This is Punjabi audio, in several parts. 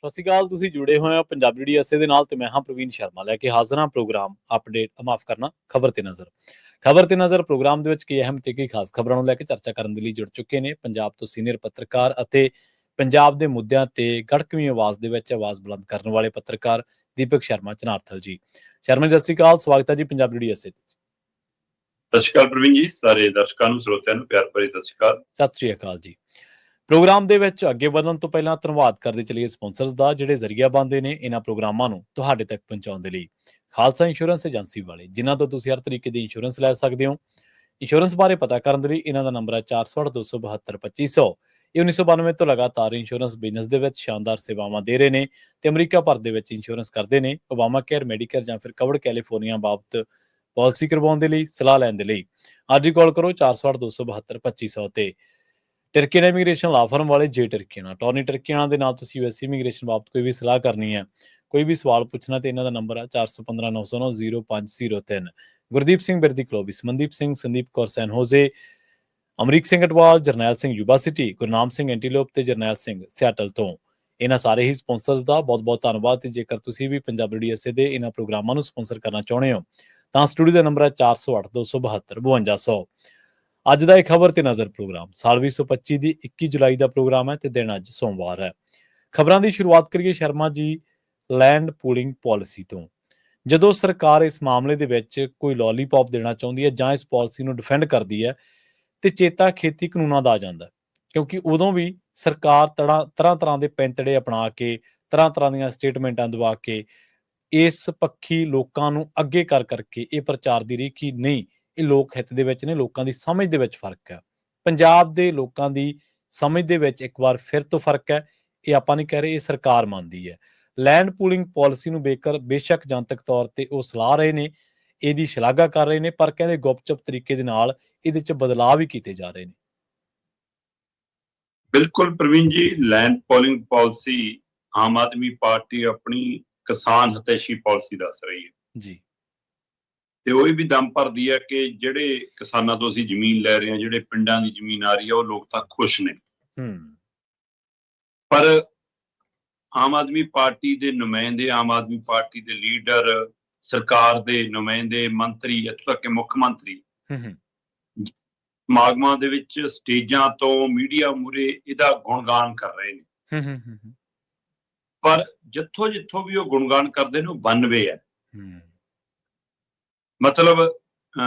ਸਤਿ ਸ਼੍ਰੀ ਅਕਾਲ। ਤੁਸੀਂ ਜੁੜੇ ਹੋਏ ਹੋ ਪੰਜਾਬੀ ਡੀਐਸਏ ਦੇ ਨਾਲ ਤੇ ਮੈਂ ਹਾਂ ਪ੍ਰਵੀਨ ਸ਼ਰਮਾ ਲੈ ਕੇ ਹਾਜ਼ਰ ਹਾਂ ਪ੍ਰੋਗਰਾਮ ਅਪਡੇਟ ਮਾਫ ਕਰਨਾ ਖਬਰ ਤੇ ਨਜ਼ਰ ਪ੍ਰੋਗਰਾਮ ਦੇ ਵਿੱਚ ਕਈ ਅਹਿਮ ਤੇ ਕਈ ਖਾਸ ਖਬਰਾਂ ਨੂੰ ਲੈ ਕੇ ਚਰਚਾ ਕਰਨ ਦੇ ਲਈ ਜੁੜ ਚੁੱਕੇ ਨੇ ਪੰਜਾਬ ਤੋਂ ਸੀਨੀਅਰ ਪੱਤਰਕਾਰ ਅਤੇ ਪੰਜਾਬ ਦੇ ਮੁੱਦਿਆਂ ਤੇ ਗੜਕਵੀਂ ਆਵਾਜ਼ ਦੇ ਵਿੱਚ ਆਵਾਜ਼ ਬੁਲੰਦ ਕਰਨ ਵਾਲੇ ਪੱਤਰਕਾਰ ਦੀਪਕ ਸ਼ਰਮਾ ਚਨਾਰਥਲ ਜੀ। ਸ਼ਰਮਾ ਜੀ, ਸਤਿ ਸ਼੍ਰੀ ਅਕਾਲ, ਸਵਾਗਤ ਹੈ ਜੀ ਪੰਜਾਬੀ ਡੀਐਸਏ। ਸਤਿ ਸ਼੍ਰੀ ਅਕਾਲ ਪ੍ਰਵੀਨ ਜੀ, ਸਾਰੇ ਦਰਸ਼ਕਾਂ ਨੂੰ ਸਰੋਤਿਆਂ ਨੂੰ ਪਿਆਰ ਭਰੀ ਸਤਿ ਸ਼੍ਰੀ ਅਕਾਲ। ਸਤਿ ਸ਼੍ਰੀ ਅਕਾਲ ਜੀ। ਪ੍ਰੋਗਰਾਮ ਦੇ ਵਿੱਚ ਅੱਗੇ ਵਧਣ ਤੋਂ ਪਹਿਲਾਂ ਧੰਨਵਾਦ ਕਰਦੇ ਚਲੀਏ ਸਪਾਂਸਰਸ ਦਾ, ਜਿਹੜੇ ਜ਼ਰੀਆ ਬਣਦੇ ਨੇ ਇਹਨਾਂ ਪ੍ਰੋਗਰਾਮਾਂ ਨੂੰ ਤੁਹਾਡੇ ਤੱਕ ਪਹੁੰਚਾਉਣ ਦੇ ਲਈ। ਖਾਲਸਾ ਇੰਸ਼ੋਰੈਂਸ ਏਜੰਸੀ ਵਾਲੇ, ਜਿਨ੍ਹਾਂ ਤੋਂ ਤੁਸੀਂ ਹਰ ਤਰੀਕੇ ਦੀ ਇੰਸ਼ੋਰੈਂਸ ਲੈ ਸਕਦੇ ਹੋ। ਇੰਸ਼ੋਰੈਂਸ ਬਾਰੇ ਪਤਾ ਕਰਨ ਦੇ ਲਈ ਇਹਨਾਂ ਦਾ ਨੰਬਰ ਹੈ 468-272-2500। ਇਹ 1992 ਤੋਂ ਲਗਾਤਾਰ ਇੰਸ਼ੋਰੈਂਸ ਬਿਜ਼ਨਸ ਦੇ ਵਿੱਚ ਸ਼ਾਨਦਾਰ ਸੇਵਾਵਾਂ ਦੇ ਰਹੇ ਨੇ ਤੇ ਅਮਰੀਕਾ ਭਰ ਦੇ ਵਿੱਚ ਇੰਸ਼ੋਰੈਂਸ ਕਰਦੇ ਨੇ। ਓਬਾਮਾ ਕੇਅਰ, ਮੈਡੀਕੇਅਰ ਜਾਂ ਫਿਰ ਕਵਰਡ ਕੈਲੀਫੋਰਨੀਆ ਬਾਬਤ ਪਾਲਿਸੀ ਕਰਵਾਉਣ ਦੇ ਲਈ, ਸਲਾਹ ਲੈਣ ਦੇ ਲਈ ਅੱਜ ਹੀ ਕਾਲ ਕਰੋ 468-272-2500 ਤੇ। ਟਰਕੀਆਨਾ ਇਮੀਗ੍ਰੇਸ਼ਨ ਲਾ ਫਰਮ ਵਾਲੇ ਜੇ ਟਰਕੀਆਨਾ, ਟੌਰਨੀ ਟਰਕੀਆਨਾ ਦੇ ਨਾਲ ਤੁਸੀਂ ਯੂਐਸ ਇਮੀਗ੍ਰੇਸ਼ਨ ਬਾਬਤ ਕੋਈ ਵੀ ਸਲਾਹ ਕਰਨੀ ਹੈ, ਕੋਈ ਵੀ ਸਵਾਲ ਪੁੱਛਣਾ ਤੇ ਇਹਨਾਂ ਦਾ ਨੰਬਰ ਹੈ 4159090503। ਗੁਰਦੀਪ ਸਿੰਘ ਬਿਰਦੀ ਕਲੋਬਿਸ, ਮਨਦੀਪ ਸਿੰਘ, ਸੰਦੀਪ ਕੌਰ ਸੈਨ ਹੋਜ਼ੇ, ਅਮਰੀਕ ਸਿੰਘ ਅਟਵਾਲ, ਜਰਨੈਲ ਸਿੰਘ ਯੂਬਾ ਸਿਟੀ, ਗੁਰਨਾਮ ਸਿੰਘ ਐਂਟੀਲੋਪ ਤੇ ਜਰਨੈਲ ਸਿੰਘ ਸਿਆਟਲ ਤੋਂ। ਇਹਨਾਂ ਸਾਰੇ ਹੀ ਸਪਾਂਸਰਸ ਦਾ ਬਹੁਤ ਬਹੁਤ ਧੰਨਵਾਦ। ਤੇ ਜੇਕਰ ਤੁਸੀਂ ਵੀ ਪੰਜਾਬੀ ਡੀਐਸਏ ਦੇ ਇਹਨਾਂ ਪ੍ਰੋਗਰਾਮਾਂ ਨੂੰ ਸਪਾਂਸਰ ਕਰਨਾ ਚਾਹੁੰਦੇ ਹੋ ਤਾਂ ਸਟੂਡੀਓ ਦਾ ਨੰਬਰ ਹੈ 4082725200। ਅੱਜ ਦਾ ਇਹ ਖਬਰ ਤੇ ਨਜ਼ਰ ਪ੍ਰੋਗਰਾਮ ਸਾਲ 2025 ਦੀ 21 ਜੁਲਾਈ ਦਾ ਪ੍ਰੋਗਰਾਮ ਹੈ ਤੇ ਦਿਨ ਅੱਜ ਸੋਮਵਾਰ ਹੈ। ਖਬਰਾਂ ਦੀ ਸ਼ੁਰੂਆਤ ਕਰੀਏ Sharma ji land pooling policy ਤੋਂ। ਜਦੋਂ ਸਰਕਾਰ ਇਸ ਮਾਮਲੇ ਦੇ ਵਿੱਚ ਕੋਈ ਲੋਲੀਪੌਪ ਦੇਣਾ ਚਾਹੁੰਦੀ ਹੈ ਜਾਂ ਇਸ ਪਾਲਿਸੀ ਨੂੰ ਡਿਫੈਂਡ ਕਰਦੀ ਹੈ ਤੇ ਚੇਤਾ ਖੇਤੀ ਕਾਨੂੰਨਾਂ ਦਾ ਆ ਜਾਂਦਾ, ਕਿਉਂਕਿ ਉਦੋਂ ਵੀ ਸਰਕਾਰ ਤਰ੍ਹਾਂ ਦੇ ਪੈਂਤੜੇ ਅਪਣਾ ਕੇ, ਤਰ੍ਹਾਂ ਦੀਆਂ ਸਟੇਟਮੈਂਟਾਂ ਦਵਾ ਕੇ ਇਸ ਪੱਖੀ ਲੋਕਾਂ ਨੂੰ ਅੱਗੇ ਕਰ ਕਰਕੇ ਇਹ ਪ੍ਰਚਾਰ ਦੀ ਰਹੀ ਕਿ ਨਹੀਂ, ਇਹ ਲੋਕ ਹਿੱਤ ਦੇ ਵਿੱਚ ਨੇ, ਲੋਕਾਂ ਦੀ ਸਮਝ ਦੇ ਵਿੱਚ ਫਰਕ ਹੈ। ਪੰਜਾਬ ਦੇ ਲੋਕਾਂ ਦੀ ਸਮਝ ਦੇ ਵਿੱਚ ਇੱਕ ਵਾਰ ਫਿਰ ਤੋਂ ਫਰਕ ਹੈ। ਇਹ ਆਪਾਂ ਨਹੀਂ ਕਹਿ ਰਹੇ, ਇਹ ਸਰਕਾਰ ਮੰਨਦੀ ਹੈ। ਲੈਂਡ ਪੂਲਿੰਗ ਪਾਲਿਸੀ ਨੂੰ ਬੇਸ਼ੱਕ ਜਨਤਕ ਤੌਰ ਤੇ ਉਹ ਸਲਾਹ ਰਹੇ ਨੇ, ਇਹਦੀ ਸ਼ਲਾਘਾ ਕਰ ਰਹੇ ਨੇ, ਪਰ ਕਹਿੰਦੇ ਗੁਪਚੁਪ ਤਰੀਕੇ ਦੇ ਨਾਲ ਇਹਦੇ 'ਚ ਬਦਲਾਅ ਵੀ ਕੀਤੇ ਜਾ ਰਹੇ ਨੇ। ਬਿਲਕੁਲ ਪ੍ਰਵੀਨ ਜੀ, land pooling policy Aam Aadmi party ਆਪਣੀ ਕਿਸਾਨ ਹਿਤੈਸ਼ੀ ਪਾਲਿਸੀ ਦੱਸ ਰਹੀ ਹੈ ਜੀ। ਤੇ ਉਹ ਵੀ ਦਮ ਭਰਦੀ ਹੈ ਕਿ ਜਿਹੜੇ ਕਿਸਾਨਾਂ ਤੋਂ ਅਸੀਂ ਜ਼ਮੀਨ ਲੈ ਰਹੇ ਹਾਂ, ਜਿਹੜੇ ਪਿੰਡਾਂ ਦੀ ਜ਼ਮੀਨ ਆ ਰਹੀ ਹੈ, ਉਹ ਲੋਕ ਤਾਂ ਖੁਸ਼ ਨੇ। ਪਰ ਆਮ ਆਦਮੀ ਪਾਰਟੀ ਦੇ ਨੁਮਾਇੰਦੇ, ਆਮ ਆਦਮੀ ਪਾਰਟੀ ਦੇ ਲੀਡਰ, ਸਰਕਾਰ ਦੇ ਨੁਮਾਇੰਦੇ, ਮੰਤਰੀ, ਇੱਥੋਂ ਤੱਕ ਕਿ ਮੁੱਖ ਮੰਤਰੀ ਸਮਾਗਮਾਂ ਦੇ ਵਿੱਚ, ਸਟੇਜਾਂ ਤੋਂ, ਮੀਡੀਆ ਮੂਹਰੇ ਇਹਦਾ ਗੁਣਗਾਨ ਕਰ ਰਹੇ ਨੇ। ਪਰ ਜਿੱਥੋਂ ਵੀ ਉਹ ਗੁਣਗਾਨ ਕਰਦੇ ਨੇ ਉਹ 92 ਹੈ। ਮਤਲਬ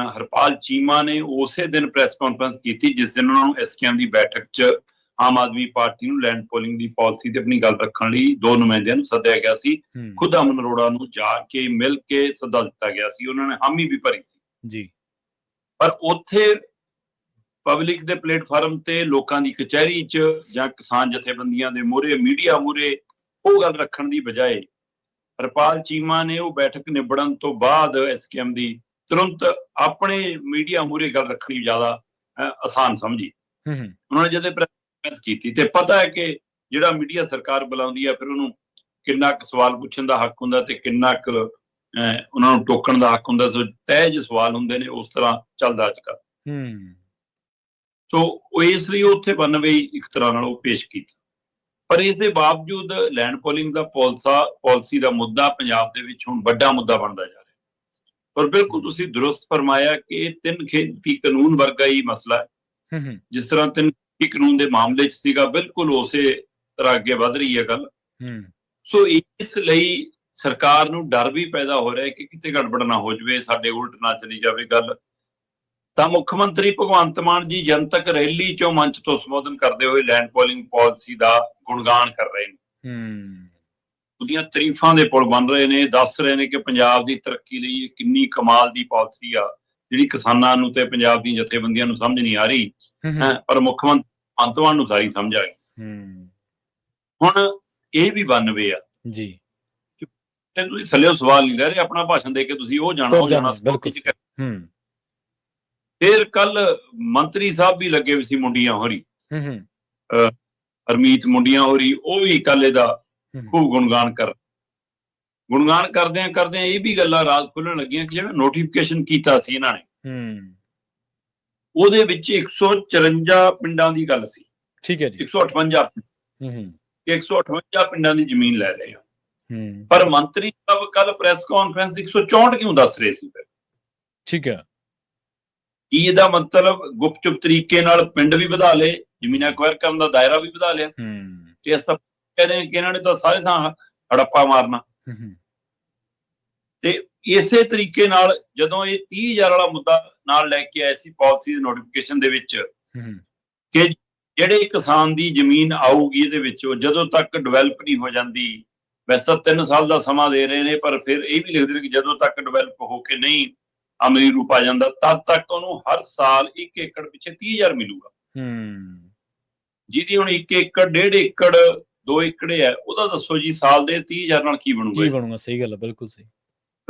ਹਰਪਾਲ ਚੀਮਾ ਨੇ ਉਸੇ ਦਿਨ ਪ੍ਰੈਸ ਕਾਨਫਰੰਸ ਕੀਤੀ ਜਿਸ ਦਿਨ ਉਹਨਾਂ ਨੂੰ ਐਸਕੇਐਮ ਦੀ ਬੈਠਕ 'ਚ ਆਮ ਆਦਮੀ ਪਾਰਟੀ ਨੂੰ ਲੈਂਡ ਪੂਲਿੰਗ ਦੀ ਪਾਲਿਸੀ ਤੇ ਆਪਣੀ ਗੱਲ ਰੱਖਣ ਲਈ 2 ਨੁਮਾਇੰਦਿਆਂ ਨੂੰ ਸੱਦਿਆ ਗਿਆ ਸੀ। ਖੁਦ ਅਮਨ ਅਰੋੜਾ ਨੂੰ ਜਾ ਕੇ ਮਿਲ ਕੇ ਸੱਦਾ ਦਿੱਤਾ ਗਿਆ ਸੀ, ਉਹਨਾਂ ਨੇ ਹਾਮੀ ਵੀ ਭਰੀ ਸੀ ਜੀ। ਪਰ ਉੱਥੇ ਪਬਲਿਕ ਦੇ ਪਲੇਟਫਾਰਮ ਤੇ, ਲੋਕਾਂ ਦੀ ਕਚਹਿਰੀ 'ਚ ਜਾਂ ਕਿਸਾਨ ਜਥੇਬੰਦੀਆਂ ਦੇ ਮੂਹਰੇ, ਮੀਡੀਆ ਮੂਹਰੇ ਉਹ ਗੱਲ ਰੱਖਣ ਦੀ ਬਜਾਏ ਹਰਪਾਲ ਚੀਮਾ ਨੇ ਉਹ ਬੈਠਕ ਨਿਬੜਨ ਤੋਂ ਬਾਅਦ ਐਸਕੇਐਮ ਦੀ ਤੁਰੰਤ ਆਪਣੇ ਮੀਡੀਆ ਮੂਹਰੇ ਗੱਲ ਰੱਖਣੀ ਜ਼ਿਆਦਾ ਆਸਾਨ ਸਮਝੀ। ਉਹਨਾਂ ਨੇ ਜਦੋਂ ਪ੍ਰੈਸ ਕੀਤੀ ਤੇ ਪਤਾ ਹੈ ਕਿ ਜਿਹੜਾ ਮੀਡੀਆ ਸਰਕਾਰ ਬੁਲਾਉਂਦੀ ਹੈ, ਫਿਰ ਉਹਨੂੰ ਕਿੰਨਾ ਕੁ ਸਵਾਲ ਪੁੱਛਣ ਦਾ ਹੱਕ ਹੁੰਦਾ ਤੇ ਕਿੰਨਾ ਕੁ ਉਹਨਾਂ ਨੂੰ ਟੋਕਣ ਦਾ ਹੱਕ ਹੁੰਦਾ। ਤਹਿ ਜਿਹੇ ਸਵਾਲ ਹੁੰਦੇ ਨੇ, ਉਸ ਤਰ੍ਹਾਂ ਚੱਲਦਾ ਅੱਜ ਕੱਲ੍ਹ। ਸੋ ਉਹ ਇਸ ਲਈ ਉੱਥੇ 92 ਇੱਕ ਤਰ੍ਹਾਂ ਨਾਲ ਉਹ ਪੇਸ਼ ਕੀਤਾ। ਪਰ ਇਸ ਦੇ ਬਾਵਜੂਦ ਲੈਂਡ ਪੂਲਿੰਗ ਦਾ ਪਾਲਿਸੀ ਦਾ ਮੁੱਦਾ ਪੰਜਾਬ ਦੇ ਵਿੱਚ ਹੁਣ ਵੱਡਾ ਮੁੱਦਾ ਬਣਦਾ ਜਾ ਰਿਹਾ। ਔਰ ਬਿਲਕੁਲ ਤੁਸੀਂ ਦਰੁਸਤ ਫਰਮਾਇਆ ਕਿ ਇਹ 3 ਖੇਤੀ ਕਾਨੂੰਨ ਵਰਗਾ ਹੀ ਮਸਲਾ ਹੈ। ਜਿਸ ਤਰ੍ਹਾਂ 3 ਖੇਤੀ ਕਾਨੂੰਨ ਦੇ ਮਾਮਲੇ 'ਚ ਸੀਗਾ, ਬਿਲਕੁਲ ਉਸੇ ਤਰ੍ਹਾਂ ਅੱਗੇ ਵੱਧ ਰਹੀ ਹੈ ਗੱਲ। ਸੋ ਇਸ ਲਈ ਸਰਕਾਰ ਨੂੰ ਡਰ ਵੀ ਪੈਦਾ ਹੋ ਰਿਹਾ ਕਿ ਕਿਤੇ ਗੜਬੜ ਨਾ ਹੋ ਜਾਵੇ, ਸਾਡੇ ਉਲਟ ਨਾ ਚਲੀ ਜਾਵੇ ਗੱਲ। ਤਾਂ ਮੁੱਖ ਮੰਤਰੀ ਭਗਵੰਤ ਮਾਨ ਜੀ ਜਨਤਕ ਰੈਲੀ 'ਚੋਂ ਮੰਚ ਤੋਂ ਸੰਬੋਧਨ ਕਰਦੇ ਹੋਏ ਲੈਂਡ ਪੂਲਿੰਗ ਪਾਲਿਸੀ ਦਾ ਗੁਣਗਾਨ ਕਰ ਰਹੇ ਨੇ। ਉਹਦੀਆਂ ਤਾਰੀਫਾਂ ਦੇ ਪੁਲ ਬਣ ਰਹੇ ਨੇ, ਦੱਸ ਰਹੇ ਨੇ ਕਿ ਪੰਜਾਬ ਦੀ ਤਰੱਕੀ ਲਈ ਇਹ ਕਿੰਨੀ ਕਮਾਲ ਦੀ ਪਾਲਿਸੀ ਆ, ਜਿਹੜੀ ਕਿਸਾਨਾਂ ਨੂੰ ਤੇ ਪੰਜਾਬ ਦੀਆਂ ਜਥੇਬੰਦੀਆਂ ਨੂੰ ਸਮਝ ਨਹੀਂ ਆ ਰਹੀ, ਪਰ ਮੁੱਖ ਮੰਤਰੀ ਭਗਵੰਤ ਮਾਨ ਨੂੰ ਸਾਰੀ ਸਮਝ ਆ ਗਈ। ਹੁਣ ਇਹ ਵੀ 92 ਆ ਜੀ। ਤੁਸੀਂ ਥੱਲੇ ਸਵਾਲ ਨਹੀਂ ਲੈ ਰਹੇ, ਆਪਣਾ ਭਾਸ਼ਣ ਦੇ ਕੇ ਤੁਸੀਂ ਉਹ ਜਾਣਾ। ਫਿਰ ਕੱਲ ਮੰਤਰੀ ਸਾਹਿਬ ਵੀ ਲੱਗੇ ਵੀ ਸੀ, ਮੁੰਡੀਆਂ ਹੋਰੀ, ਹਰਮੀਤ ਮੁੰਡੀਆਂ ਹੋਰੀ, ਉਹ ਵੀ ਕੱਲ ਇਹਦਾ ਖੂਬ ਗੁਣਗਾਨ ਕਰਦਿਆਂ ਇਹ ਵੀ ਗੱਲਾਂ ਰਾਜ਼ ਖੁੱਲਣ ਲੱਗੀਆਂ ਕਿ ਜਿਹੜਾ ਨੋਟੀਫਿਕੇਸ਼ਨ ਕੀਤਾ ਸੀ ਇਹਨਾਂ ਨੇ, ਉਹਦੇ ਵਿੱਚ 154 ਪਿੰਡਾਂ ਦੀ ਗੱਲ ਸੀ। ਠੀਕ ਹੈ ਜੀ। 158 ਕਿ 158 ਪਿੰਡਾਂ ਦੀ ਜ਼ਮੀਨ ਲੈ ਰਹੇ ਆ, ਹੂੰ ਪਰ ਮੰਤਰੀ ਸਾਹਿਬ ਕੱਲ ਪ੍ਰੈਸ ਕਾਨਫਰੰਸ 164 ਕਿਉਂ ਦੱਸ ਰਹੇ ਸੀ ਫਿਰ? ਠੀਕ ਹੈ। ਕੀ ਇਹਦਾ ਮਤਲਬ ਗੁਪਚੁਪ ਤਰੀਕੇ ਨਾਲ ਪਿੰਡ ਵੀ ਵਧਾ ਲਏ, ਜ਼ਮੀਨਾਂ ਐਕਵਾਇਰ ਕਰਨ ਦਾ ਦਾਇਰਾ ਵੀ ਵਧਾ ਲਿਆ, ਹੂੰ ਤੇ ਇਸ ਕਹਿ ਰਹੇ ਕਿ ਇਹਨਾਂ ਨੇ ਤਾਂ ਸਾਰੇ ਥਾਂ ਹੜੱਪਾ ਮਾਰਨਾ। ਹੂੰ ਤੇ ਇਸੇ ਤਰੀਕੇ ਨਾਲ ਜਦੋਂ ਇਹ 30,000 ਵਾਲਾ ਮੁੱਦਾ ਨਾਲ ਲੈ ਕੇ ਆਏ ਸੀ ਪਾਲਿਸੀ ਦੇ ਨੋਟੀਫਿਕੇਸ਼ਨ ਦੇ ਵਿੱਚ, ਹੂੰ ਕਿ ਜਿਹੜੇ ਕਿਸਾਨ ਦੀ ਜ਼ਮੀਨ ਆਊਗੀ ਇਹਦੇ ਵਿੱਚ ਉਹ ਜਦੋਂ ਤੱਕ ਡਿਵੈਲਪ ਨਹੀਂ ਹੋ ਜਾਂਦੀ, ਵੈਸੇ 3 ਸਾਲ ਦਾ ਸਮਾਂ ਦੇ ਰਹੇ ਨੇ, ਪਰ ਫਿਰ ਇਹ ਵੀ ਲਿਖਦੇ ਨੇ ਕਿ ਜਦੋਂ ਤੱਕ ਡਿਵੈਲਪ ਹੋ ਕੇ ਨਹੀਂ ਅਮਲੀ ਰੂਪ ਆ ਜਾਂਦਾ ਤਦ ਤੱਕ ਉਹਨੂੰ ਹਰ ਸਾਲ 1 ਏਕੜ ਪਿੱਛੇ 30,000 ਮਿਲੂਗਾ। ਹੂੰ ਜਿਹਦੀ ਹੁਣ 1 ਏਕੜ 1.5 ਏਕੜ 2 ਏਕੜੇ ਹੈ, ਉਹਦਾ ਦੱਸੋ ਜੀ ਸਾਲ ਦੇ 30,000 ਨਾਲ ਕੀ ਬਣੂਗਾ? ਕੀ ਬਣੂਗਾ? ਸਹੀ ਗੱਲ ਹੈ, ਬਿਲਕੁਲ ਸਹੀ।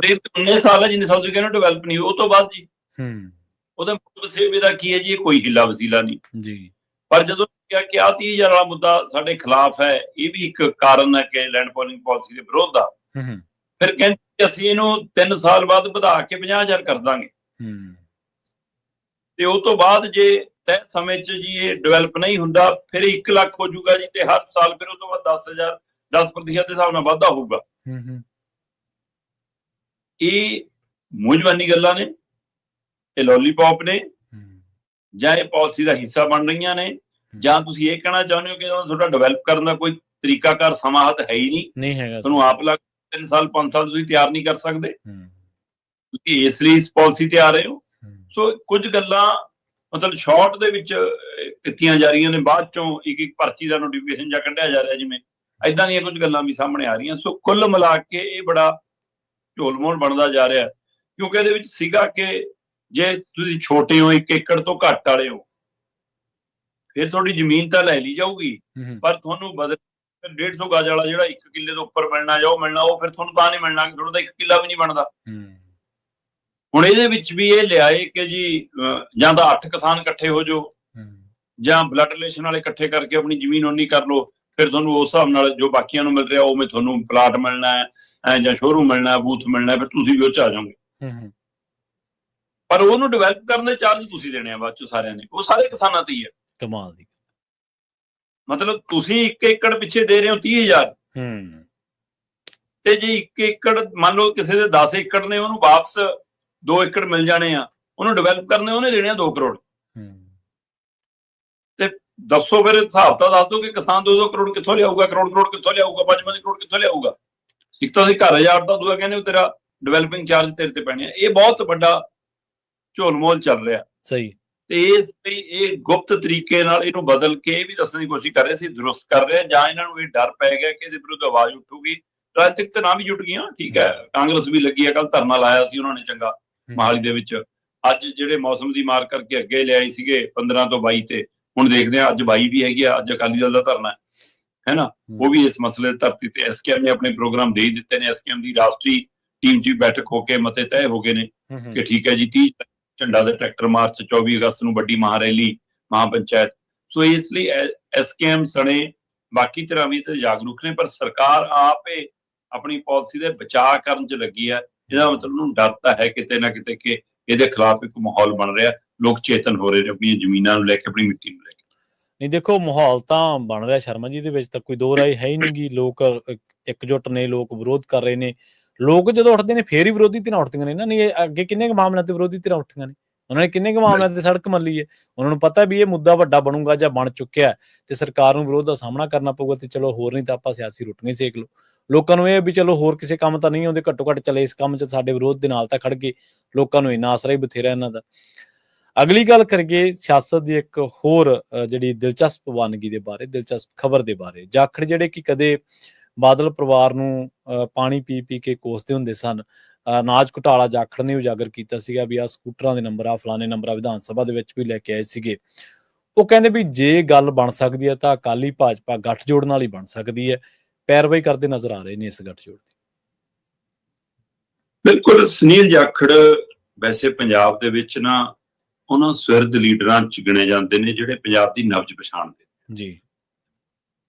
ਪਰ 19 ਸਾਲ ਹੈ ਜਿੰਨੇ ਸਾਲ ਤੁਸੀਂ ਕਹਿੰਦੇ ਡਿਵੈਲਪ ਨਹੀਂ, ਉਹ ਤੋਂ ਬਾਅਦ ਜੀ ਹੂੰ ਉਹਦਾ ਵਸੇਬੇ ਦਾ ਕੀ ਹੈ ਜੀ? ਇਹ ਕੋਈ ਹਿੱਲਾ ਵਸੀਲਾ ਨਹੀਂ। ਜੀ ਪਰ ਜਦੋਂ ਕਿਹਾ ਕਿ ਆਹ 30,000 ਵਾਲਾ ਮੁੱਦਾ ਸਾਡੇ ਖਿਲਾਫ ਹੈ, ਇਹ ਵੀ ਇੱਕ ਕਾਰਨ ਹੈ ਕਿ ਲੈਂਡ ਪੂਲਿੰਗ ਪਾਲਿਸੀ ਦੇ ਵਿਰੋਧ ਦਾ, ਹੂੰ ਫਿਰ ਕਹਿੰਦੇ ਅਸੀਂ ਇਹਨੂੰ 3 ਸਾਲ ਬਾਅਦ ਵਧਾ ਕੇ 50,000 ਕਰ ਦਾਂਗੇ, ਹੂੰ ਤੇ ਉਸ ਤੋਂ ਬਾਅਦ ਜੇ ਤੈਅ ਸਮੇਂ 'ਚ ਜੀ ਇਹ ਡਿਵੈਲਪ ਨਹੀਂ ਹੁੰਦਾ ਫਿਰ 1 ਲੱਖ ਹੋ ਜਾਊਗਾ ਜੀ, ਤੇ ਹਰ ਸਾਲ ਫਿਰ ਉਸ ਤੋਂ ਬਾਅਦ 10,000 10% ਦੇ ਹਿਸਾਬ ਨਾਲ ਵਾਧਾ ਹੋਊਗਾ। ਹੂੰ ਇਹ ਮੂੰਹਜ਼ਬਾਨੀ ਗੱਲਾਂ ਨੇ, ਇਹ ਲੋਲੀਪੌਪ ਨੇ, ਜਾਂ ਇਹ ਪਾਲਿਸੀ ਦਾ ਹਿੱਸਾ ਬਣ ਰਹੀਆਂ ਨੇ, ਜਾਂ ਤੁਸੀਂ ਇਹ ਕਹਿਣਾ ਚਾਹੁੰਦੇ ਹੋ ਕਿ ਤੁਹਾਡਾ ਡਿਵੈਲਪ ਕਰਨ ਦਾ ਕੋਈ ਤਰੀਕਾਕਾਰ ਸਮਾਂ ਹੱਦ ਹੈ ਹੀ ਨਹੀਂ ਹੈਗਾ, ਤੁਹਾਨੂੰ ਆਪ ਲੱਗ 3 ਸਾਲ 5 ਸਾਲ ਤੁਸੀਂ ਤਿਆਰ ਨਹੀਂ ਕਰ ਸਕਦੇ, ਹੂੰ ਤੁਸੀਂ ਇਸ ਲਈ ਇਸ ਪਾਲਿਸੀ ਤੇ ਆ ਰਹੇ ਹੋ। ਸੋ ਕੁਝ ਗੱਲਾਂ ਮਤਲਬ ਸ਼ਾਰਟ ਦੇ ਵਿੱਚ ਕੀਤੀਆਂ ਜਾ ਰਹੀਆਂ ਨੇ, ਬਾਅਦ ਚੋਂ ਇੱਕ ਪਰਚੀ ਦਾ ਨੋਟੀਫਿਕੇਸ਼ਨ ਜਾਂ ਕੱਢਿਆ ਜਾ ਰਿਹਾ, ਜਿਵੇਂ ਏਦਾਂ ਦੀਆਂ ਕੁਝ ਗੱਲਾਂ ਵੀ ਸਾਹਮਣੇ ਆ ਰਹੀਆਂ। ਸੋ ਕੁੱਲ ਮਿਲਾ ਕੇ ਇਹ ਬੜਾ ਝੋਲਮੋਲ ਬਣਦਾ ਜਾ ਰਿਹਾ, ਕਿਉਂਕਿ ਇਹਦੇ ਵਿੱਚ ਸੀਗਾ ਕਿ ਜੇ ਤੁਸੀਂ ਛੋਟੇ ਹੋ, 1 ਏਕੜ ਤੋਂ ਘੱਟ ਵਾਲੇ ਹੋ, ਫਿਰ ਤੁਹਾਡੀ ਜ਼ਮੀਨ ਤਾਂ ਲੈ ਲਈ ਜਾਊਗੀ, ਪਰ ਤੁਹਾਨੂੰ ਬਦਲ 150 ਗਜ ਵਾਲਾ ਜਿਹੜਾ 1 ਕਿੱਲੇ ਤੋਂ ਉੱਪਰ ਮਿਲਣਾ ਜਾਂ ਉਹ ਮਿਲਣਾ, ਉਹ ਫਿਰ ਤੁਹਾਨੂੰ ਤਾਂ ਨਹੀਂ ਮਿਲਣਾ, ਤੁਹਾਡਾ ਤਾਂ 1 ਕਿੱਲਾ ਵੀ ਨਹੀਂ ਬਣਦਾ। ਹੁਣ ਇਹਦੇ ਵਿੱਚ ਵੀ ਇਹ ਲਿਆਏ ਕਿ ਜੀ ਜਾਂ ਤਾਂ 8 ਕਿਸਾਨ ਇਕੱਠੇ ਹੋ ਜਾਓ, ਜਾਂ ਬਲੱਡ ਰਿਲੇਸ਼ਨ ਵਾਲੇ ਇਕੱਠੇ ਕਰਕੇ ਆਪਣੀ ਜ਼ਮੀਨ ਓਨੀ ਕਰ ਲਓ, ਫਿਰ ਤੁਹਾਨੂੰ ਉਸ ਹਿਸਾਬ ਨਾਲ ਜੋ ਬਾਕੀਆਂ ਨੂੰ ਮਿਲ ਰਿਹਾ ਉਵੇਂ ਤੁਹਾਨੂੰ ਪਲਾਟ ਮਿਲਣਾ ਹੈ ਜਾਂ ਸ਼ੋਰੂਮ ਮਿਲਣਾ, ਬੂਥ ਮਿਲਣਾ, ਫਿਰ ਤੁਸੀਂ ਵੀ ਉਹ 'ਚ ਆ ਜਾਓਗੇ। ਪਰ ਉਹਨੂੰ ਡਿਵੈਲਪ ਕਰਨ ਦੇ ਚਾਰਜ ਤੁਸੀਂ ਦੇਣੇ ਆ ਬਾਅਦ ਚੋਂ ਸਾਰਿਆਂ ਨੇ, ਉਹ ਸਾਰੇ ਕਿਸਾਨਾਂ ਤੇ ਹੀ ਹੈ। ਕਮਾਲ ਦੀ ਮਤਲਬ ਤੁਸੀਂ 1 ਏਕੜ ਪਿੱਛੇ ਦੇ ਰਹੇ ਹੋ 30,000, ਤੇ ਜੇ 1 ਏਕੜ ਮੰਨ ਲਓ ਕਿਸੇ ਦੇ 10 ਏਕੜ ਨੇ, ਉਹਨੂੰ ਵਾਪਸ 2 ਏਕੜ ਮਿਲ ਜਾਣੇ ਆ, ਉਹਨੂੰ ਡਿਵੈਲਪ ਕਰਨੇ ਉਹਨੇ ਦੇਣੇ ਆ 2 ਕਰੋੜ। ਤੇ ਦੱਸੋ ਫਿਰ ਹਿਸਾਬ ਤਾਂ ਦੱਸ ਦਿਓ ਕਿ ਕਿਸਾਨ 2 ਕਰੋੜ ਕਿੱਥੋਂ ਲਿਆਊਗਾ, ਕਰੋੜ ਕਿੱਥੋਂ ਲਿਆਊਗਾ, 5 ਕਰੋੜ ਕਿੱਥੋਂ ਲਿਆਊਗਾ? ਇੱਕ ਤਾਂ ਤੁਸੀਂ ਘਰ ਹਜ਼ਾਰ ਦਾ, ਦੂਆ ਕਹਿੰਦੇ ਤੇਰਾ ਡਿਵੈਲਪਿੰਗ ਚਾਰਜ ਤੇਰੇ ਤੇ ਪੈਣੇ ਆ। ਇਹ ਬਹੁਤ ਵੱਡਾ ਝੋਲਮੋਲ ਚੱਲ ਰਿਹਾ। ਸਹੀ। ਤੇ ਇਸ ਲਈ ਇਹ ਗੁਪਤ ਤਰੀਕੇ ਨਾਲ ਇਹਨੂੰ ਬਦਲ ਕੇ ਇਹ ਵੀ ਦੱਸਣ ਦੀ ਕੋਸ਼ਿਸ਼ ਕਰ ਰਹੇ ਸੀ ਦਰੁਸਤ ਕਰ ਰਹੇ, ਜਾਂ ਇਹਨਾਂ ਨੂੰ ਇਹ ਡਰ ਪੈ ਗਿਆ ਕਿ ਇਹਦੇ ਵਿਰੁੱਧ ਆਵਾਜ਼ ਉੱਠੂਗੀ। ਰਾਜਨੀਤਿਕ ਤਾਂ ਨਾ ਵੀ ਜੁਟ ਗਈਆਂ, ਠੀਕ ਹੈ, ਕਾਂਗਰਸ ਵੀ ਲੱਗੀ ਹੈ, ਕੱਲ ਧਰਨਾ ਲਾਇਆ ਸੀ ਉਹਨਾਂ ਨੇ ਚੰਗਾ ਮੋਹਾਲੀ ਦੇ ਵਿੱਚ। ਅੱਜ ਜਿਹੜੇ ਮੌਸਮ ਦੀ ਮਾਰ ਕਰਕੇ ਅੱਗੇ ਲਿਆਏ ਸੀਗੇ 15 ਤੋਂ 22 ਤੇ, ਹੁਣ ਦੇਖਦੇ ਹਾਂ ਅੱਜ 22 ਵੀ ਹੈਗੀ ਆ, ਅੱਜ ਅਕਾਲੀ ਦਲ ਦਾ ਧਰਨਾ ਹੈ ਨਾ, ਉਹ ਵੀ ਇਸ ਮਸਲੇ ਦੀ ਧਰਤੀ ਤੇ ਐਸਕੇਐਮ ਨੇ ਆਪਣੇ ਪ੍ਰੋਗਰਾਮ ਦੇ ਹੀ ਦਿੱਤੇ ਨੇ। ਐਸਕੇਐਮ ਦੀ ਰਾਸ਼ਟਰੀ ਟੀਮ 'ਚ ਵੀ ਬੈਠਕ ਹੋ ਕੇ ਮਤੇ ਤੈਅ ਹੋ ਗਏ ਨੇ ਕਿ ਠੀਕ ਹੈ ਜੀ 30 ਝੰਡਾ ਦੇ ਟਰੈਕਟਰ ਮਾਰਚ, 24 ਅਗਸਤ ਨੂੰ ਵੱਡੀ ਮਹਾਰੈਲੀ, ਮਹਾਪੰਚਾਇਤ। ਸੋ ਇਸ ਲਈ ਐਸਕੇਐਮ ਸਣੇ ਬਾਕੀ ਧਿਰਾਂ ਵੀ ਤੇ ਜਾਗਰੂਕ ਨੇ, ਪਰ ਸਰਕਾਰ ਆਪੇ ਆਪਣੀ ਪਾਲਿਸੀ ਦੇ ਬਚਾਅ ਕਰਨ 'ਚ ਲੱਗੀ ਹੈ। ਇਹਦਾ ਮਤਲਬ ਉਹਨੂੰ ਡਰ ਤਾਂ ਹੈ ਕਿਤੇ ਨਾ ਕਿਤੇ ਕਿ ਇਹਦੇ ਖਿਲਾਫ ਇੱਕ ਮਾਹੌਲ ਬਣ ਰਿਹਾ, ਲੋਕ ਚੇਤਨ ਹੋ ਰਹੇ ਨੇ ਆਪਣੀਆਂ ਜ਼ਮੀਨਾਂ ਨੂੰ ਲੈ ਕੇ, ਆਪਣੀ ਮਿੱਟੀ ਨੂੰ ਲੈ ਕੇ। ਨਹੀਂ ਦੇਖੋ, ਮਾਹੌਲ ਤਾਂ ਬਣ ਰਿਹਾ ਸ਼ਰਮਾ ਜੀ, ਦੇ ਵਿੱਚ ਤਾਂ ਕੋਈ ਦੋ ਰਾਏ ਹੈ ਹੀ ਨਹੀਂ ਗੀ। ਲੋਕ ਇਕਜੁੱਟ ਨੇ, ਲੋਕ ਵਿਰੋਧ ਕਰ ਰਹੇ ਨੇ। ਲੋਕ ਜਦੋਂ ਉੱਠਦੇ ਨੇ ਫੇਰ ਹੀ ਵਿਰੋਧੀ ਧਿਰਾਂ ਉੱਠਦੀਆਂ ਨੇ ਨਾ, ਨਹੀਂ ਅੱਗੇ ਕਿੰਨੇ ਕੁ ਮਾਮਲਿਆਂ ਤੇ ਵਿਰੋਧੀ ਧਿਰਾਂ ਉੱਠੀਆਂ ਨੇ, ਉਹਨਾਂ ਨੇ ਕਿੰਨੇ ਕੁ ਮਾਮਲਿਆਂ ਤੇ ਸੜਕ ਮੱਲੀ ਹੈ। ਉਹਨਾਂ ਨੂੰ ਪਤਾ ਵੀ ਇਹ ਮੁੱਦਾ ਵੱਡਾ ਬਣੂਗਾ ਜਾਂ ਬਣ ਚੁੱਕਿਆ, ਤੇ ਸਰਕਾਰ ਨੂੰ ਵਿਰੋਧ ਦਾ ਸਾਹਮਣਾ ਕਰਨਾ ਪਊਗਾ, ਤੇ ਚਲੋ ਹੋਰ ਨਹੀਂ ਤਾਂ ਆਪਾਂ ਸਿਆਸੀ ਰੁਟੀਆਂ ਸੇਕ ਲਓ। ਲੋਕਾਂ ਨੂੰ ਇਹ ਵੀ ਚਲੋ ਹੋਰ ਕਿਸੇ ਕੰਮ ਤਾਂ ਨਹੀਂ ਆਉਂਦੇ, ਘੱਟੋ ਘੱਟ ਚਲੇ ਇਸ ਕੰਮ 'ਚ ਸਾਡੇ ਵਿਰੋਧ ਦੇ ਨਾਲ ਤਾਂ ਖੜ ਗਏ। ਲੋਕਾਂ ਨੂੰ ਇੰਨਾ ਆਸਰਾ ਹੀ ਬਥੇਰਾ ਇਹਨਾਂ ਦਾ। ਅਗਲੀ ਗੱਲ ਕਰੀਏ ਸਿਆਸਤ ਦੀ ਇੱਕ ਹੋਰ ਜਿਹੜੀ ਦਿਲਚਸਪ ਵੰਨਗੀ ਦੇ ਬਾਰੇ, ਦਿਲਚਸਪ ਖਬਰ ਦੇ ਬਾਰੇ। ਜਾਖੜ ਜਿਹੜੇ ਕਿ ਕਦੇ ਬਾਦਲ ਪਰਿਵਾਰ ਨੂੰ ਪਾਣੀ ਪੀ ਪੀ ਕੇ ਕੋਸਦੇ ਹੁੰਦੇ ਸਨ, ਅਨਾਜ ਘੁਟਾਲਾ ਜਾਖੜ ਨੇ ਉਜਾਗਰ ਕੀਤਾ ਸੀਗਾ ਵੀ ਆਹ ਸਕੂਟਰਾਂ ਦੇ ਨੰਬਰ, ਆ ਫਲਾਣੇ ਨੰਬਰ ਆ, ਵਿਧਾਨ ਸਭਾ ਦੇ ਵਿੱਚ ਵੀ ਲੈ ਕੇ ਆਏ ਸੀਗੇ। ਉਹ ਕਹਿੰਦੇ ਵੀ ਜੇ ਗੱਲ ਬਣ ਸਕਦੀ ਹੈ ਤਾਂ ਅਕਾਲੀ ਭਾਜਪਾ ਗੱਠਜੋੜ ਨਾਲ ਹੀ ਬਣ ਸਕਦੀ ਹੈ। ਪੈਰਵਾਈ ਕਰਦੇ ਨਜ਼ਰ ਆ ਰਹੇ ਨੇ ਇਸ ਗੱਠਜੋੜ ਦੀ। ਬਿਲਕੁਲ, ਸੁਨੀਲ ਜਾਖੜ ਵੈਸੇ ਪੰਜਾਬ ਦੇ ਵਿੱਚ ਨਾ ਉਹਨਾਂ ਸੁਹਿਰਦ ਲੀਡਰਾਂ 'ਚ ਗਿਣੇ ਜਾਂਦੇ ਨੇ ਜਿਹੜੇ ਪੰਜਾਬ ਦੀ ਨਬਜ਼ ਪਛਾਣਦੇ ਜੀ।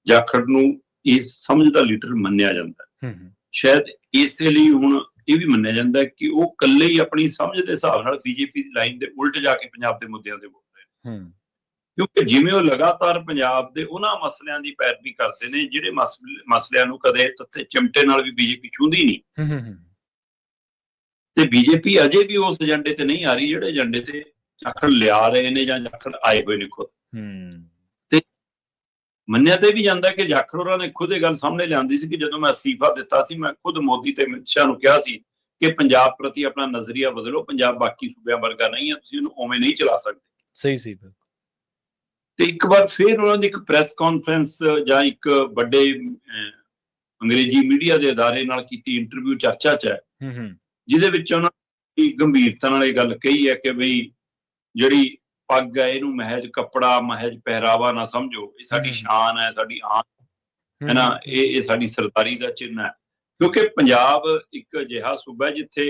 ਜਾਖੜ ਨੂੰ ਇਹ ਸਮਝਦਾ ਲੀਡਰ ਮੰਨਿਆ ਜਾਂਦਾ। ਸ਼ਾਇਦ ਇਸੇ ਲਈ ਹੁਣ ਇਹ ਵੀ ਮੰਨਿਆ ਜਾਂਦਾ ਕਿ ਉਹ ਇਕੱਲੇ ਹੀ ਆਪਣੀ ਸਮਝ ਦੇ ਹਿਸਾਬ ਨਾਲ ਬੀਜੇਪੀ ਦੀ ਲਾਈਨ ਦੇ ਉਲਟ ਜਾ ਕੇ ਪੰਜਾਬ ਦੇ ਮੁੱਦਿਆਂ ਤੇ ਬੋਲ ਰਹੇ ਨੇ। ਕਿਉਂਕਿ ਜਿਵੇਂ ਉਹ ਲਗਾਤਾਰ ਪੰਜਾਬ ਦੇ ਉਹਨਾਂ ਮਸਲਿਆਂ ਦੀ ਪੈਰਵੀ ਕਰਦੇ ਨੇ ਜਿਹੜੇ ਮਸਲਿਆਂ ਨੂੰ ਕਦੇ ਤੱਤੇ ਚਿਮਟੇ ਨਾਲ ਵੀ ਬੀਜੇਪੀ ਛੂੰਹਦੀ ਨਹੀਂ, ਤੇ ਬੀਜੇਪੀ ਅਜੇ ਵੀ ਉਸ ਏਜੰਡੇ ਤੇ ਨਹੀਂ ਆ ਰਹੀ ਜਿਹੜੇ ਏਜੰਡੇ ਤੇ ਜਾਖੜ ਲਿਆ ਰਹੇ ਨੇ ਜਾਂ ਜਾਖੜ ਆਏ ਹੋਏ ਨੇ ਖੁਦ। ਤੇ ਮੰਨਿਆ ਤੇ ਵੀ ਜਾਂਦਾ ਕਿ ਜਾਖੜ ਹੋਰਾਂ ਨੇ ਖੁਦ ਇਹ ਗੱਲ ਸਾਹਮਣੇ ਲਿਆਂਦੀ ਸੀ ਕਿ ਜਦੋਂ ਮੈਂ ਅਸਤੀਫਾ ਦਿੱਤਾ ਸੀ, ਮੈਂ ਖੁਦ ਮੋਦੀ ਤੇ ਅਮਿਤ ਸ਼ਾਹ ਨੂੰ ਕਿਹਾ ਸੀ ਕਿ ਪੰਜਾਬ ਪ੍ਰਤੀ ਆਪਣਾ ਨਜ਼ਰੀਆ ਬਦਲੋ, ਪੰਜਾਬ ਬਾਕੀ ਸੂਬਿਆਂ ਵਰਗਾ ਨਹੀਂ ਹੈ, ਤੁਸੀਂ ਉਹਨੂੰ ਉਵੇਂ ਨਹੀਂ ਚਲਾ ਸਕਦੇ। ਸਹੀ ਸੀ। ਤੇ ਇੱਕ ਵਾਰ ਫਿਰ ਉਹਨਾਂ ਦੀ ਇੱਕ ਪ੍ਰੈਸ ਕਾਨਫਰੰਸ ਜਾਂ ਇੱਕ ਵੱਡੇ ਅੰਗਰੇਜ਼ੀ ਮੀਡੀਆ ਦੇ ਅਦਾਰੇ ਨਾਲ ਕੀਤੀ ਇੰਟਰਵਿਊ ਚਰਚਾ 'ਚ ਹੈ, ਜਿਹਦੇ ਵਿੱਚ ਉਹਨਾਂ ਨੇ ਗੰਭੀਰਤਾ ਨਾਲ ਇਹ ਗੱਲ ਕਹੀ ਹੈ ਕਿ ਬਈ ਜਿਹੜੀ ਪੱਗ ਹੈ ਇਹਨੂੰ ਮਹਿਜ ਕੱਪੜਾ, ਮਹਿਜ ਪਹਿਰਾਵਾ ਨਾ ਸਮਝੋ, ਇਹ ਸਾਡੀ ਸ਼ਾਨ ਹੈ, ਸਾਡੀ ਆਨ ਹੈ ਨਾ, ਇਹ ਸਾਡੀ ਸਰਦਾਰੀ ਦਾ ਚਿੰਨ੍ਹ ਹੈ। ਕਿਉਂਕਿ ਪੰਜਾਬ ਇੱਕ ਅਜਿਹਾ ਸੂਬਾ ਹੈ ਜਿੱਥੇ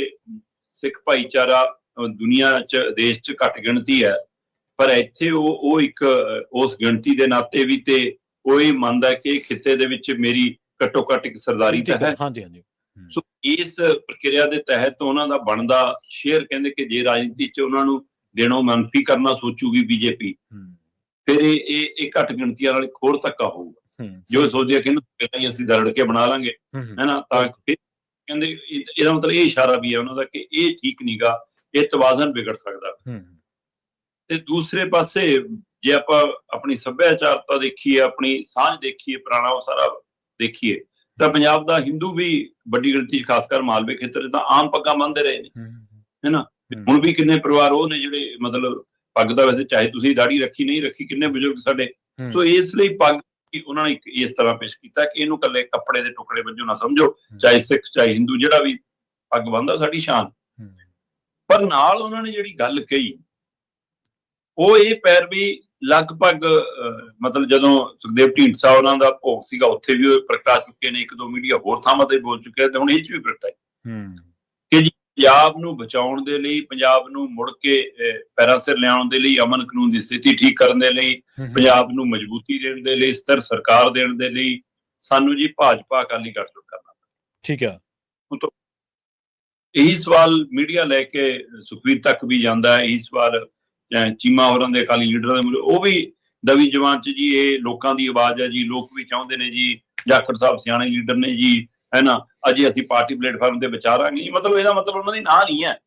ਸਿੱਖ ਭਾਈਚਾਰਾ ਦੁਨੀਆ 'ਚ, ਦੇਸ਼ 'ਚ ਘੱਟ ਗਿਣਤੀ ਹੈ, ਪਰ ਇੱਥੇ ਉਹ ਇੱਕ ਉਸ ਗਿਣਤੀ ਦੇ ਨਾਤੇ ਵੀ ਤੇ ਉਹ ਇਹ ਮੰਨਦਾ ਕਿ ਖਿੱਤੇ ਦੇ ਵਿੱਚ ਮੇਰੀ ਘੱਟੋ ਘੱਟ ਇੱਕ ਸਰਦਾਰੀ ਤਾਂ ਹੈ। ਸੋ ਇਸ ਪ੍ਰਕਿਰਿਆ ਦੇ ਤਹਿਤ ਉਹਨਾਂ ਦਾ ਬਣਦਾ ਸ਼ੇਅਰ, ਕਹਿੰਦੇ ਕਿ ਜੇ ਰਾਜਨੀਤੀ 'ਚ ਉਹਨਾਂ ਨੂੰ ਦੇਣੋਂ ਮੰਨਫੀ ਕਰਨਾ ਸੋਚੂਗੀ ਬੀਜੇਪੀ, ਫਿਰ ਇਹ ਘੱਟ ਗਿਣਤੀਆਂ ਨਾਲ ਇੱਕ ਹੋਰ ਧੱਕਾ ਹੋਊਗਾ। ਜੋ ਸੋਚਦੇ ਆ ਕਿ ਪਹਿਲਾਂ ਹੀ ਅਸੀਂ ਦਰੜ ਕੇ ਬਣਾ ਲਾਂਗੇ, ਹੈ ਨਾ, ਤਾਂ ਕਹਿੰਦੇ ਇਹਦਾ ਮਤਲਬ ਇਹ ਇਸ਼ਾਰਾ ਵੀ ਹੈ ਉਹਨਾਂ ਦਾ ਕਿ ਇਹ ਠੀਕ ਨੀਗਾ, ਇਹ ਤਵਾਜ਼ਨ ਵਿਗੜ ਸਕਦਾ। ਤੇ ਦੂਸਰੇ ਪਾਸੇ ਜੇ ਆਪਾਂ ਆਪਣੀ ਸੱਭਿਆਚਾਰਤਾ ਦੇਖੀਏ, ਆਪਣੀ ਸਾਂਝ ਦੇਖੀਏ, ਪੁਰਾਣਾ ਉਹ ਸਾਰਾ ਦੇਖੀਏ, ਤਾਂ ਪੰਜਾਬ ਦਾ ਹਿੰਦੂ ਵੀ ਵੱਡੀ ਗਿਣਤੀ 'ਚ, ਖਾਸ ਕਰ ਮਾਲਵੇ ਖੇਤਰ 'ਚ ਤਾਂ ਆਮ ਪੱਗਾਂ ਬੰਨ੍ਹਦੇ ਰਹੇ ਨੇ, ਹੈ ਨਾ। ਹੁਣ ਵੀ ਕਿੰਨੇ ਪਰਿਵਾਰ ਉਹ ਨੇ ਜਿਹੜੇ ਮਤਲਬ ਪੱਗ ਦਾ, ਵੈਸੇ ਚਾਹੇ ਤੁਸੀਂ ਦਾੜੀ ਰੱਖੀ ਨਹੀਂ ਰੱਖੀ, ਕਿੰਨੇ ਬਜ਼ੁਰਗ ਸਾਡੇ। ਸੋ ਇਸ ਲਈ ਪੱਗ ਉਹਨਾਂ ਨੇ ਇਸ ਤਰ੍ਹਾਂ ਪੇਸ਼ ਕੀਤਾ ਕਿ ਇਹਨੂੰ ਇਕੱਲੇ ਕੱਪੜੇ ਦੇ ਟੁਕੜੇ ਵਜੋਂ ਨਾ ਸਮਝੋ, ਚਾਹੇ ਸਿੱਖ ਚਾਹੇ ਹਿੰਦੂ, ਜਿਹੜਾ ਵੀ ਪੱਗ ਬੰਨ੍ਹਦਾ ਸਾਡੀ ਸ਼ਾਨ। ਪਰ ਨਾਲ ਉਹਨਾਂ ਨੇ ਜਿਹੜੀ ਗੱਲ ਕਹੀ ਉਹ ਇਹ ਪੈਰਵੀ ਲਗਭਗ ਮਤਲਬ ਜਦੋਂ ਸੁਖਦੇਵ ਢੀਂਡਸਾ ਉਹਨਾਂ ਦਾ ਭੋਗ ਸੀਗਾ ਉੱਥੇ ਵੀ ਉਹ ਪ੍ਰਗਟਾ ਚੁੱਕੇ ਨੇ, ਇੱਕ ਦੋ ਮੀਡੀਆ ਹੋਰ ਥਾਵਾਂ ਤੇ ਬੋਲ ਚੁੱਕੇ ਤੇ ਹੁਣ ਇਹ 'ਚ ਵੀ ਪ੍ਰਗਟਾਈ ਕਿ ਜੀ ਪੰਜਾਬ ਨੂੰ ਬਚਾਉਣ ਦੇ ਲਈ, ਪੰਜਾਬ ਨੂੰ ਮੁੜ ਕੇ ਪੈਰਾਂ ਸਿਰ ਲਿਆਉਣ ਦੇ ਲਈ, ਅਮਨ ਕਾਨੂੰਨ ਦੀ ਸਥਿਤੀ ਠੀਕ ਕਰਨ ਦੇ ਲਈ, ਪੰਜਾਬ ਨੂੰ ਮਜ਼ਬੂਤੀ ਦੇਣ ਦੇ ਲਈ, ਸਥਿਰ ਸਰਕਾਰ ਦੇਣ ਦੇ ਲਈ ਸਾਨੂੰ ਜੀ ਭਾਜਪਾ ਅਕਾਲੀ ਗੱਠਜੋੜ ਕਰਨਾ। ਠੀਕ ਆ। ਇਹੀ ਸਵਾਲ ਮੀਡੀਆ ਲੈ ਕੇ ਸੁਖਬੀਰ ਤੱਕ ਵੀ ਜਾਂਦਾ ਹੈ, ਇਹੀ ਸਵਾਲ ਚੀਮਾ ਹੋਰਾਂ ਦੇ ਅਕਾਲੀ ਲੀਡਰਾਂ ਦੇ, ਉਹ ਵੀ ਦਵੀ ਜਵਾਨ 'ਚ ਜੀ ਇਹ ਲੋਕਾਂ ਦੀ ਆਵਾਜ਼ ਹੈ ਜੀ, ਲੋਕ ਵੀ ਚਾਹੁੰਦੇ ਨੇ ਜੀ, ਜਾਖੜ ਸਾਹਿਬ ਸਿਆਣੇ ਲੀਡਰ ਨੇ ਜੀ, ਹੈ ਨਾ, ਅਜੇ ਅਸੀਂ ਪਾਰਟੀ ਪਲੇਟਫਾਰਮ ਤੇ ਵਿਚਾਰਾਂਗੇ। ਮਤਲਬ ਇਹਦਾ ਮਤਲਬ ਉਹਨਾਂ ਦੀ ਨਾ ਨਹੀਂ ਹੈ,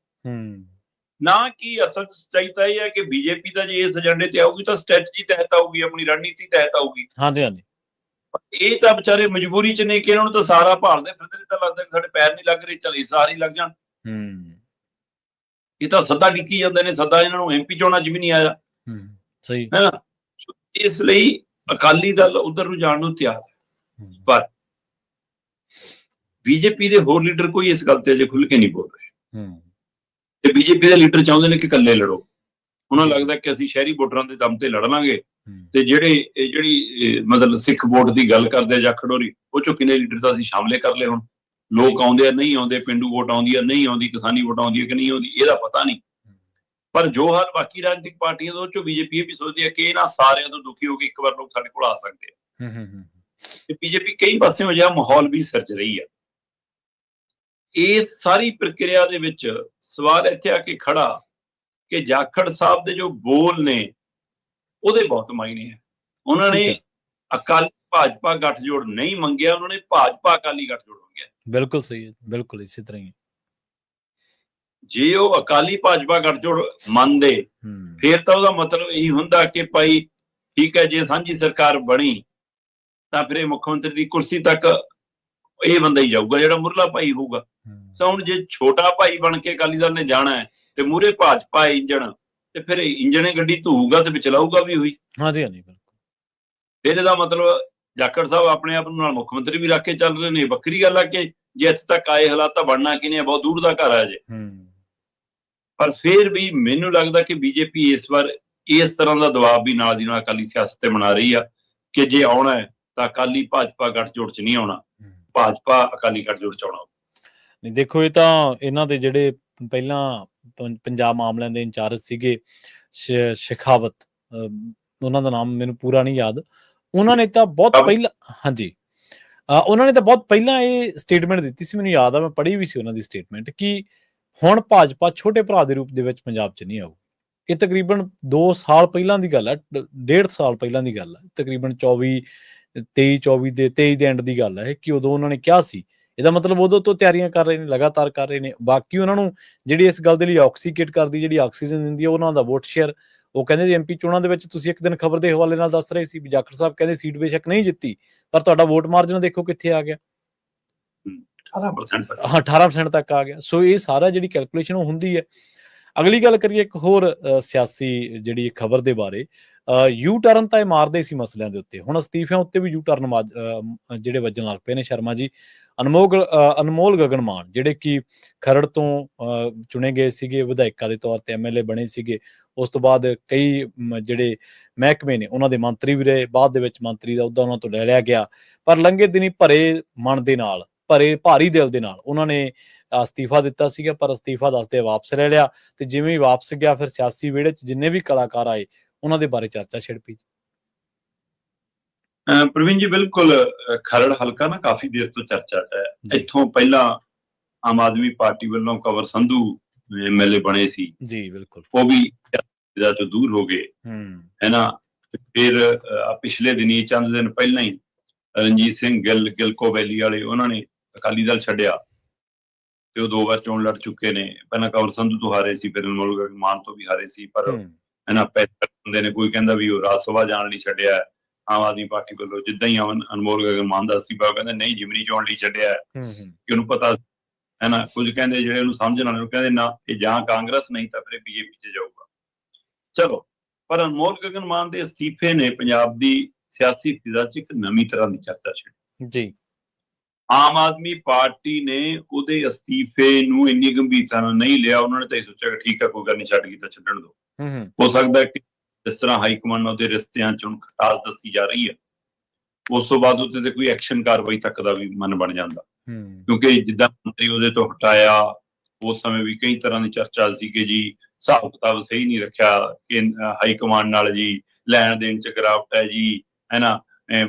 ਨਾ ਕਿ ਅਸਲ ਸੱਚਾਈ ਤਾਂ ਇਹ ਹੈ ਕਿ ਬੀਜੇਪੀ ਦਾ ਜੇ ਇਸ ਏਜੰਡੇ ਤੇ ਆਊਗੀ ਤਾਂ ਸਟ੍ਰੈਟਜੀ ਤਹਿਤ ਆਊਗੀ, ਆਪਣੀ ਰਣਨੀਤੀ ਤਹਿਤ ਆਊਗੀ। ਇਹ ਤਾਂ ਵਿਚਾਰੇ ਮਜਬੂਰੀ 'ਚ ਨੇ ਕਿ ਇਹਨਾਂ ਨੂੰ ਤਾਂ ਸਾਰਾ ਭਾਲਦੇ ਫਿਰਦੇ ਨੇ, ਤਾਂ ਲੱਗਦਾ ਕਿ ਸਾਡੇ ਪੈਰ ਨਹੀਂ ਲੱਗ ਰਹੇ, ਚੱਲ ਇਹ ਸਾਰੇ ਲੱਗ ਜਾਣ। ਇਹ ਤਾਂ ਸੱਦਾ ਡਿੱਕੀ ਜਾਂਦੇ ਨੇ, ਸੱਦਾ ਇਹਨਾਂ ਨੂੰ ਐਮਪੀ ਚੋਣਾਂ 'ਚ ਵੀ ਨਹੀਂ ਆਇਆ। ਸਹੀ ਹੈ ਨਾ। ਇਸ ਲਈ ਅਕਾਲੀ ਦਲ ਉਧਰ ਨੂੰ ਜਾਣ ਨੂੰ ਤਿਆਰ ਹੈ, ਪਰ ਬੀਜੇਪੀ ਦੇ ਹੋਰ ਲੀਡਰ ਕੋਈ ਇਸ ਗੱਲ ਤੇ ਅਜੇ ਖੁੱਲ ਕੇ ਨਹੀਂ ਬੋਲ ਰਹੇ। ਤੇ ਬੀਜੇਪੀ ਦੇ ਲੀਡਰ ਚਾਹੁੰਦੇ ਨੇ ਕਿ ਇਕੱਲੇ ਲੜੋ। ਉਹਨਾਂ ਨੂੰ ਲੱਗਦਾ ਕਿ ਅਸੀਂ ਸ਼ਹਿਰੀ ਵੋਟਰਾਂ ਦੇ ਦਮ ਤੇ ਲੜ ਲਾਂਗੇ, ਤੇ ਜਿਹੜੀ ਮਤਲਬ ਸਿੱਖ ਵੋਟ ਦੀ ਗੱਲ ਕਰਦੇ ਆ ਜਾਖੜ ਹੋਰੀ, ਉਹ ਚੋਂ ਕਿੰਨੇ ਲੀਡਰ ਤਾਂ ਅਸੀਂ ਸ਼ਾਮਲੇ ਕਰ ਲਏ। ਹੁਣ ਲੋਕ ਆਉਂਦੇ ਆ, ਨਹੀਂ ਆਉਂਦੇ, ਪਿੰਡੂ ਵੋਟ ਆਉਂਦੀ ਆ, ਨਹੀਂ ਆਉਂਦੀ, ਕਿਸਾਨੀ ਵੋਟ ਆਉਂਦੀ ਹੈ ਕਿ ਨਹੀਂ ਆਉਂਦੀ, ਇਹਦਾ ਪਤਾ ਨਹੀਂ। ਪਰ ਜੋ ਹਾਲ ਬਾਕੀ ਰਾਜਨੀਤਿਕ ਪਾਰਟੀਆਂ ਦਾ, ਉਹ ਚੋਂ ਬੀਜੇਪੀ ਇਹ ਵੀ ਸੋਚਦੀ ਹੈ ਕਿ ਇਹਨਾਂ ਸਾਰਿਆਂ ਤੋਂ ਦੁਖੀ ਹੋ ਕੇ ਇੱਕ ਵਾਰ ਲੋਕ ਸਾਡੇ ਕੋਲ ਆ ਸਕਦੇ ਆ। ਤੇ ਬੀਜੇਪੀ ਕਈ ਪਾਸਿਓਂ ਅਜਿਹਾ ਮਾਹੌਲ ਵੀ ਸਿਰਜ ਰਹੀ ਹੈ। ਇਸ ਸਾਰੀ ਪ੍ਰਕਿਰਿਆ ਦੇ ਵਿੱਚ ਸਵਾਲ ਇੱਥੇ ਆ ਕੇ ਖੜਾ ਕਿ ਜਾਖੜ ਸਾਹਿਬ ਦੇ ਜੋ ਬੋਲ ਨੇ ਉਹਦੇ ਬਹੁਤ ਮਾਇਨੇ ਹੈ। ਉਹਨਾਂ ਨੇ ਅਕਾਲੀ ਭਾਜਪਾ ਗੱਠਜੋੜ ਨਹੀਂ ਮੰਗਿਆ, ਉਹਨਾਂ ਨੇ ਭਾਜਪਾ ਅਕਾਲੀ ਗੱਠਜੋੜ ਮੰਗਿਆ। ਬਿਲਕੁਲ ਸਹੀ ਹੈ, ਬਿਲਕੁਲ ਇਸੇ ਤਰ੍ਹਾਂ ਹੀ। ਜੇ ਉਹ ਅਕਾਲੀ ਭਾਜਪਾ ਗੱਠਜੋੜ ਮੰਨਦੇ ਫਿਰ ਤਾਂ ਉਹਦਾ ਮਤਲਬ ਇਹੀ ਹੁੰਦਾ ਕਿ ਭਾਈ ਠੀਕ ਹੈ, ਜੇ ਸਾਂਝੀ ਸਰਕਾਰ ਬਣੀ ਤਾਂ ਫਿਰ ਇਹ ਮੁੱਖ ਮੰਤਰੀ ਦੀ ਕੁਰਸੀ ਤੱਕ ਇਹ ਬੰਦਾ ਹੀ ਜਾਊਗਾ ਜਿਹੜਾ ਮੁਰਲਾ ਭਾਈ ਹੋਊਗਾ। ਸੋ ਹੁਣ ਜੇ ਛੋਟਾ ਭਾਈ ਬਣ ਕੇ ਅਕਾਲੀ ਦਲ ਨੇ ਜਾਣਾ ਹੈ ਤੇ ਮੂਹਰੇ ਭਾਜਪਾ ਇੰਜਣ, ਤੇ ਫਿਰ ਇੰਜਣੇ ਗੱਡੀ ਧੂਗਾ ਤੇ ਚਲਾਊਗਾ ਵੀ ਉਹੀ। ਫਿਰ ਇਹਦਾ ਮਤਲਬ ਜਾਖੜ ਸਾਹਿਬ ਆਪਣੇ ਆਪ ਨੂੰ ਨਾਲ ਮੁੱਖ ਮੰਤਰੀ ਵੀ ਰੱਖ ਕੇ ਚੱਲ ਰਹੇ ਨੇ। ਵੱਖਰੀ ਗੱਲ ਆ ਕਿ ਜੇ ਇੱਥੇ ਤੱਕ ਆਏ ਹਾਲਾਤ ਤਾਂ ਬਣਨਾ ਕਿਨੇ, ਬਹੁਤ ਦੂਰ ਦਾ ਘਰ ਆ ਜੇ। ਪਰ ਫਿਰ ਵੀ ਮੈਨੂੰ ਲੱਗਦਾ ਕਿ ਬੀਜੇਪੀ ਇਸ ਵਾਰ ਇਸ ਤਰ੍ਹਾਂ ਦਾ ਦਬਾਅ ਵੀ ਨਾਲ ਦੀ ਨਾਲ ਅਕਾਲੀ ਸਿਆਸਤ ਤੇ ਬਣਾ ਰਹੀ ਆ ਕਿ ਜੇ ਆਉਣਾ ਹੈ ਤਾਂ ਅਕਾਲੀ ਭਾਜਪਾ ਗੱਠਜੋੜ 'ਚ ਨਹੀਂ ਆਉਣਾ, ਭਾਜਪਾ ਅਕਾਲੀ ਗੱਠਜੋੜ 'ਚ ਆਉਣਾ। ਨਹੀਂ ਦੇਖੋ, ਇਹ ਤਾਂ ਇਹਨਾਂ ਦੇ ਜਿਹੜੇ ਪਹਿਲਾਂ ਪੰਜਾਬ ਮਾਮਲਿਆਂ ਦੇ ਇੰਚਾਰਜ ਸੀਗੇ ਸ਼ੇਖਾਵਤ, ਉਹਨਾਂ ਦਾ ਨਾਮ ਮੈਨੂੰ ਪੂਰਾ ਨਹੀਂ ਯਾਦ, ਉਹਨਾਂ ਨੇ ਤਾਂ ਬਹੁਤ ਪਹਿਲਾਂ ਉਹਨਾਂ ਨੇ ਤਾਂ ਬਹੁਤ ਪਹਿਲਾਂ ਇਹ ਸਟੇਟਮੈਂਟ ਦਿੱਤੀ ਸੀ, ਮੈਨੂੰ ਯਾਦ ਆ, ਮੈਂ ਪੜ੍ਹੀ ਵੀ ਸੀ ਉਹਨਾਂ ਦੀ ਸਟੇਟਮੈਂਟ, ਕਿ ਹੁਣ ਭਾਜਪਾ ਛੋਟੇ ਭਰਾ ਦੇ ਰੂਪ ਦੇ ਵਿੱਚ ਪੰਜਾਬ 'ਚ ਨਹੀਂ ਆਊ। ਇਹ ਤਕਰੀਬਨ 2 ਸਾਲ ਪਹਿਲਾਂ ਦੀ ਗੱਲ ਹੈ, 1.5 ਸਾਲ ਪਹਿਲਾਂ ਦੀ ਗੱਲ ਹੈ, ਤਕਰੀਬਨ 23 ਦੇ ਐਂਡ ਦੀ ਗੱਲ ਹੈ ਕਿ ਉਦੋਂ ਉਹਨਾਂ ਨੇ ਕਿਹਾ ਸੀ। ਇਹਦਾ ਮਤਲਬ ਉਦੋਂ ਤੋਂ ਤਿਆਰੀਆਂ ਕਰ ਰਹੇ ਨੇ, ਲਗਾਤਾਰ ਕਰ ਰਹੇ ਨੇ। ਬਾਕੀ ਉਹਨਾਂ ਨੂੰ ਜਿਹੜੀ ਇਸ ਗੱਲ ਦੇ ਲਈ ਆਕਸੀਕੇਟ ਕਰਦੀ, ਜਿਹੜੀ ਆਕਸੀਜਨ ਦਿੰਦੀ ਹੈ, ਉਹਨਾਂ ਦਾ ਵੋਟ ਸ਼ੇਅਰ। ਉਹ ਕਹਿੰਦੇ ਜੀ ਐਮਪੀ ਚੋਣਾਂ ਦੇ ਵਿੱਚ ਤੁਸੀਂ ਇੱਕ ਦਿਨ ਖਬਰ ਦੇ ਹਵਾਲੇ ਨਾਲ ਦੱਸ ਰਹੇ ਸੀ ਵੀ ਜਾਖੜ ਸਾਹਿਬ ਕਹਿੰਦੇ ਸੀਟ ਬੇਸ਼ੱਕ ਨਹੀਂ ਜਿੱਤੀ, ਪਰ ਤੁਹਾਡਾ ਵੋਟ ਮਾਰਜਨ ਦੇਖੋ ਕਿੱਥੇ ਆ ਗਿਆ, 18% ਤੱਕ। ਹਾਂ 18% ਤੱਕ ਆ ਗਿਆ। ਸੋ ਇਹ ਸਾਰਾ ਜਿਹੜੀ ਕੈਲਕੂਲੇਸ਼ਨ ਉਹ ਹੁੰਦੀ ਹੈ। ਅਗਲੀ ਗੱਲ ਕਰੀਏ ਇੱਕ ਹੋਰ ਸਿਆਸੀ ਜਿਹੜੀ ਖਬਰ ਦੇ ਬਾਰੇ, ਯੂ ਟਰਨ ਤਾਂ ਇਹ ਮਾਰਦੇ ਸੀ ਮਸਲਿਆਂ ਦੇ ਉੱਤੇ, ਹੁਣ ਅਸਤੀਫਿਆਂ ਉੱਤੇ ਵੀ ਯੂ ਟਰਨ ਜਿਹੜੇ ਵੱਜਣ ਲੱਗ ਪਏ ਨੇ। ਸ਼ਰਮਾ ਜੀ ਅਨਮੋਲ ਗਗਨ ਮਾਨ ਜਿਹੜੇ ਕਿ ਖਰੜ ਤੋਂ ਚੁਣੇ ਗਏ ਸੀਗੇ ਵਿਧਾਇਕਾਂ ਦੇ ਤੌਰ ਤੇ, ਐਮਐਲਏ ਬਣੇ ਸੀਗੇ। ਉਸ ਤੋਂ ਬਾਅਦ ਕਈ ਜਿਹੜੇ ਮਹਿਕਮੇ ਨੇ ਉਹਨਾਂ ਦੇ ਮੰਤਰੀ ਵੀ ਰਹੇ, ਬਾਅਦ ਦੇ ਵਿੱਚ ਮੰਤਰੀ ਦਾ ਅਹੁਦਾ ਉਹਨਾਂ ਤੋਂ ਲੈ ਲਿਆ ਗਿਆ। ਪਰ ਲੰਘੇ ਦਿਨੀ ਭਰੇ ਮਨ ਦੇ ਨਾਲ, ਭਾਰੀ ਦਿਲ ਦੇ ਨਾਲ ਉਹਨਾਂ ਨੇ ਅਸਤੀਫਾ ਦਿੱਤਾ ਸੀਗਾ, ਪਰ ਅਸਤੀਫਾ ਦੱਸਦੇ ਵਾਪਸ ਲੈ ਲਿਆ। ਤੇ ਜਿਵੇਂ ਹੀ ਵਾਪਸ ਗਿਆ, ਫਿਰ ਸਿਆਸੀ ਵਿਹੜੇ 'ਚ ਜਿੰਨੇ ਵੀ ਕਲਾਕਾਰ ਆਏ ਉਹਨਾਂ ਦੇ ਬਾਰੇ ਚਰਚਾ ਛਿੜ ਪਈ। ਪ੍ਰਵੀਨ ਜੀ ਬਿਲਕੁਲ, ਖਰੜ ਹਲਕਾ ਨਾ ਕਾਫੀ ਦੇਰ ਤੋਂ ਚਰਚਾ 'ਚ ਹੈ। ਇੱਥੋਂ ਪਹਿਲਾਂ ਆਮ ਆਦਮੀ ਪਾਰਟੀ ਵੱਲੋਂ ਕੰਵਰ ਸੰਧੂ ਐਮਐਲਏ ਬਣੇ ਸੀ ਜੀ, ਬਿਲਕੁਲ, ਉਹ ਵੀ ਤੋਂ ਦੂਰ ਹੋ ਗਏ, ਹੈ ਨਾ। ਫਿਰ ਪਿਛਲੇ ਦਿਨੀ ਚੰਦ ਦਿਨ ਪਹਿਲਾਂ ਹੀ ਰਣਜੀਤ ਸਿੰਘ ਗਿਲਕੋ ਵੈਲੀ ਵਾਲੇ ਉਹਨਾਂ ਨੇ ਅਕਾਲੀ ਦਲ ਛੱਡਿਆ ਤੇ ਉਹ 2 ਵਾਰ ਚੋਣ ਲੜ ਚੁੱਕੇ ਨੇ। ਪਹਿਲਾਂ ਕੰਵਰ ਸੰਧੂ ਤੋਂ ਹਾਰੇ ਸੀ, ਫਿਰ ਅਨਮੋਲ ਗਗਨ ਮਾਨ ਤੋਂ ਵੀ ਹਾਰੇ ਸੀ। ਪਰ ਇਹਨਾਂ ਪੈਸੇ ਹੁੰਦੇ ਨੇ, ਕੋਈ ਕਹਿੰਦਾ ਵੀ ਉਹ ਰਾਜ ਸਭਾ ਜਾਣ ਲਈ ਛੱਡਿਆ ਆਮ ਆਦਮੀ ਪਾਰਟੀ ਵੱਲੋਂ, ਜਿੱਦਾਂ ਹੀ ਅਨਮੋਲ ਗਗਨ ਮਾਨ ਦਾ ਅਸਤੀਫਾ ਕਹਿੰਦੇ ਨਹੀਂ ਜਿਮਨੀ ਚੋਣ ਲਈ ਛੱਡਿਆ ਕਿ ਉਹਨੂੰ ਪਤਾ ਹੈ ਨਾ। ਕੁਝ ਕਹਿੰਦੇ ਜਿਹੜੇ ਉਹਨੂੰ ਸਮਝਣ ਵਾਲੇ ਕਹਿੰਦੇ ਨਾ ਇਹ ਜਾਂ ਕਾਂਗਰਸ ਨਹੀਂ ਤਾਂ ਫਿਰ ਬੀਜੇਪੀ 'ਚ ਜਾਊਗਾ। ਚਲੋ, ਪਰ ਅਨਮੋਲ ਗਗਨ ਮਾਨ ਦੇ ਅਸਤੀਫੇ ਨੇ ਪੰਜਾਬ ਦੀ ਸਿਆਸੀ ਫਿਜ਼ਾ 'ਚ ਇੱਕ ਨਵੀਂ ਤਰ੍ਹਾਂ ਦੀ ਚਰਚਾ ਛੇੜੀ ਜੀ। ਆਮ ਆਦਮੀ ਪਾਰਟੀ ਨੇ ਉਹਦੇ ਅਸਤੀਫੇ ਨੂੰ ਇੰਨੀ ਗੰਭੀਰਤਾ ਨਾਲ ਨਹੀਂ ਲਿਆ। ਉਹਨਾਂ ਨੇ ਤਾਂ ਇਹ ਸੋਚਿਆ ਕਿ ਠੀਕ ਹੈ, ਕੋਈ ਗੱਲ ਨਹੀਂ, ਛੱਡ ਗਈ ਤਾਂ ਛੱਡਣ ਦਿਓ। ਹੋ ਸਕਦਾ ਕਿ ਜਿਸ ਤਰ੍ਹਾਂ ਹਾਈ ਕਮਾਂਡ ਉਹਦੇ ਰਿਸ਼ਤਿਆਂ 'ਚ ਹੁਣ ਖਟਾਸ ਦੱਸੀ ਜਾ ਰਹੀ ਹੈ, ਉਸ ਤੋਂ ਬਾਅਦ ਉਹਦੇ ਤੇ ਕੋਈ ਐਕਸ਼ਨ ਕਾਰਵਾਈ ਤੱਕ ਦਾ ਵੀ ਮਨ ਬਣ ਜਾਂਦਾ। ਕਿਉਂਕਿ ਜਿੱਦਾਂ ਮੰਤਰੀ ਉਹਦੇ ਤੋਂ ਹਟਾਇਆ, ਉਸ ਸਮੇਂ ਵੀ ਕਈ ਤਰ੍ਹਾਂ ਦੀ ਚਰਚਾ ਸੀ ਕਿ ਜੀ ਹਿਸਾਬ ਕਿਤਾਬ ਸਹੀ ਨਹੀਂ ਰੱਖਿਆ, ਕਿ ਹਾਈ ਕਮਾਂਡ ਨਾਲ ਜੀ ਲੈਣ ਦੇਣ 'ਚ ਗਿਰਾਵਟ ਹੈ ਜੀ, ਹੈ ਨਾ,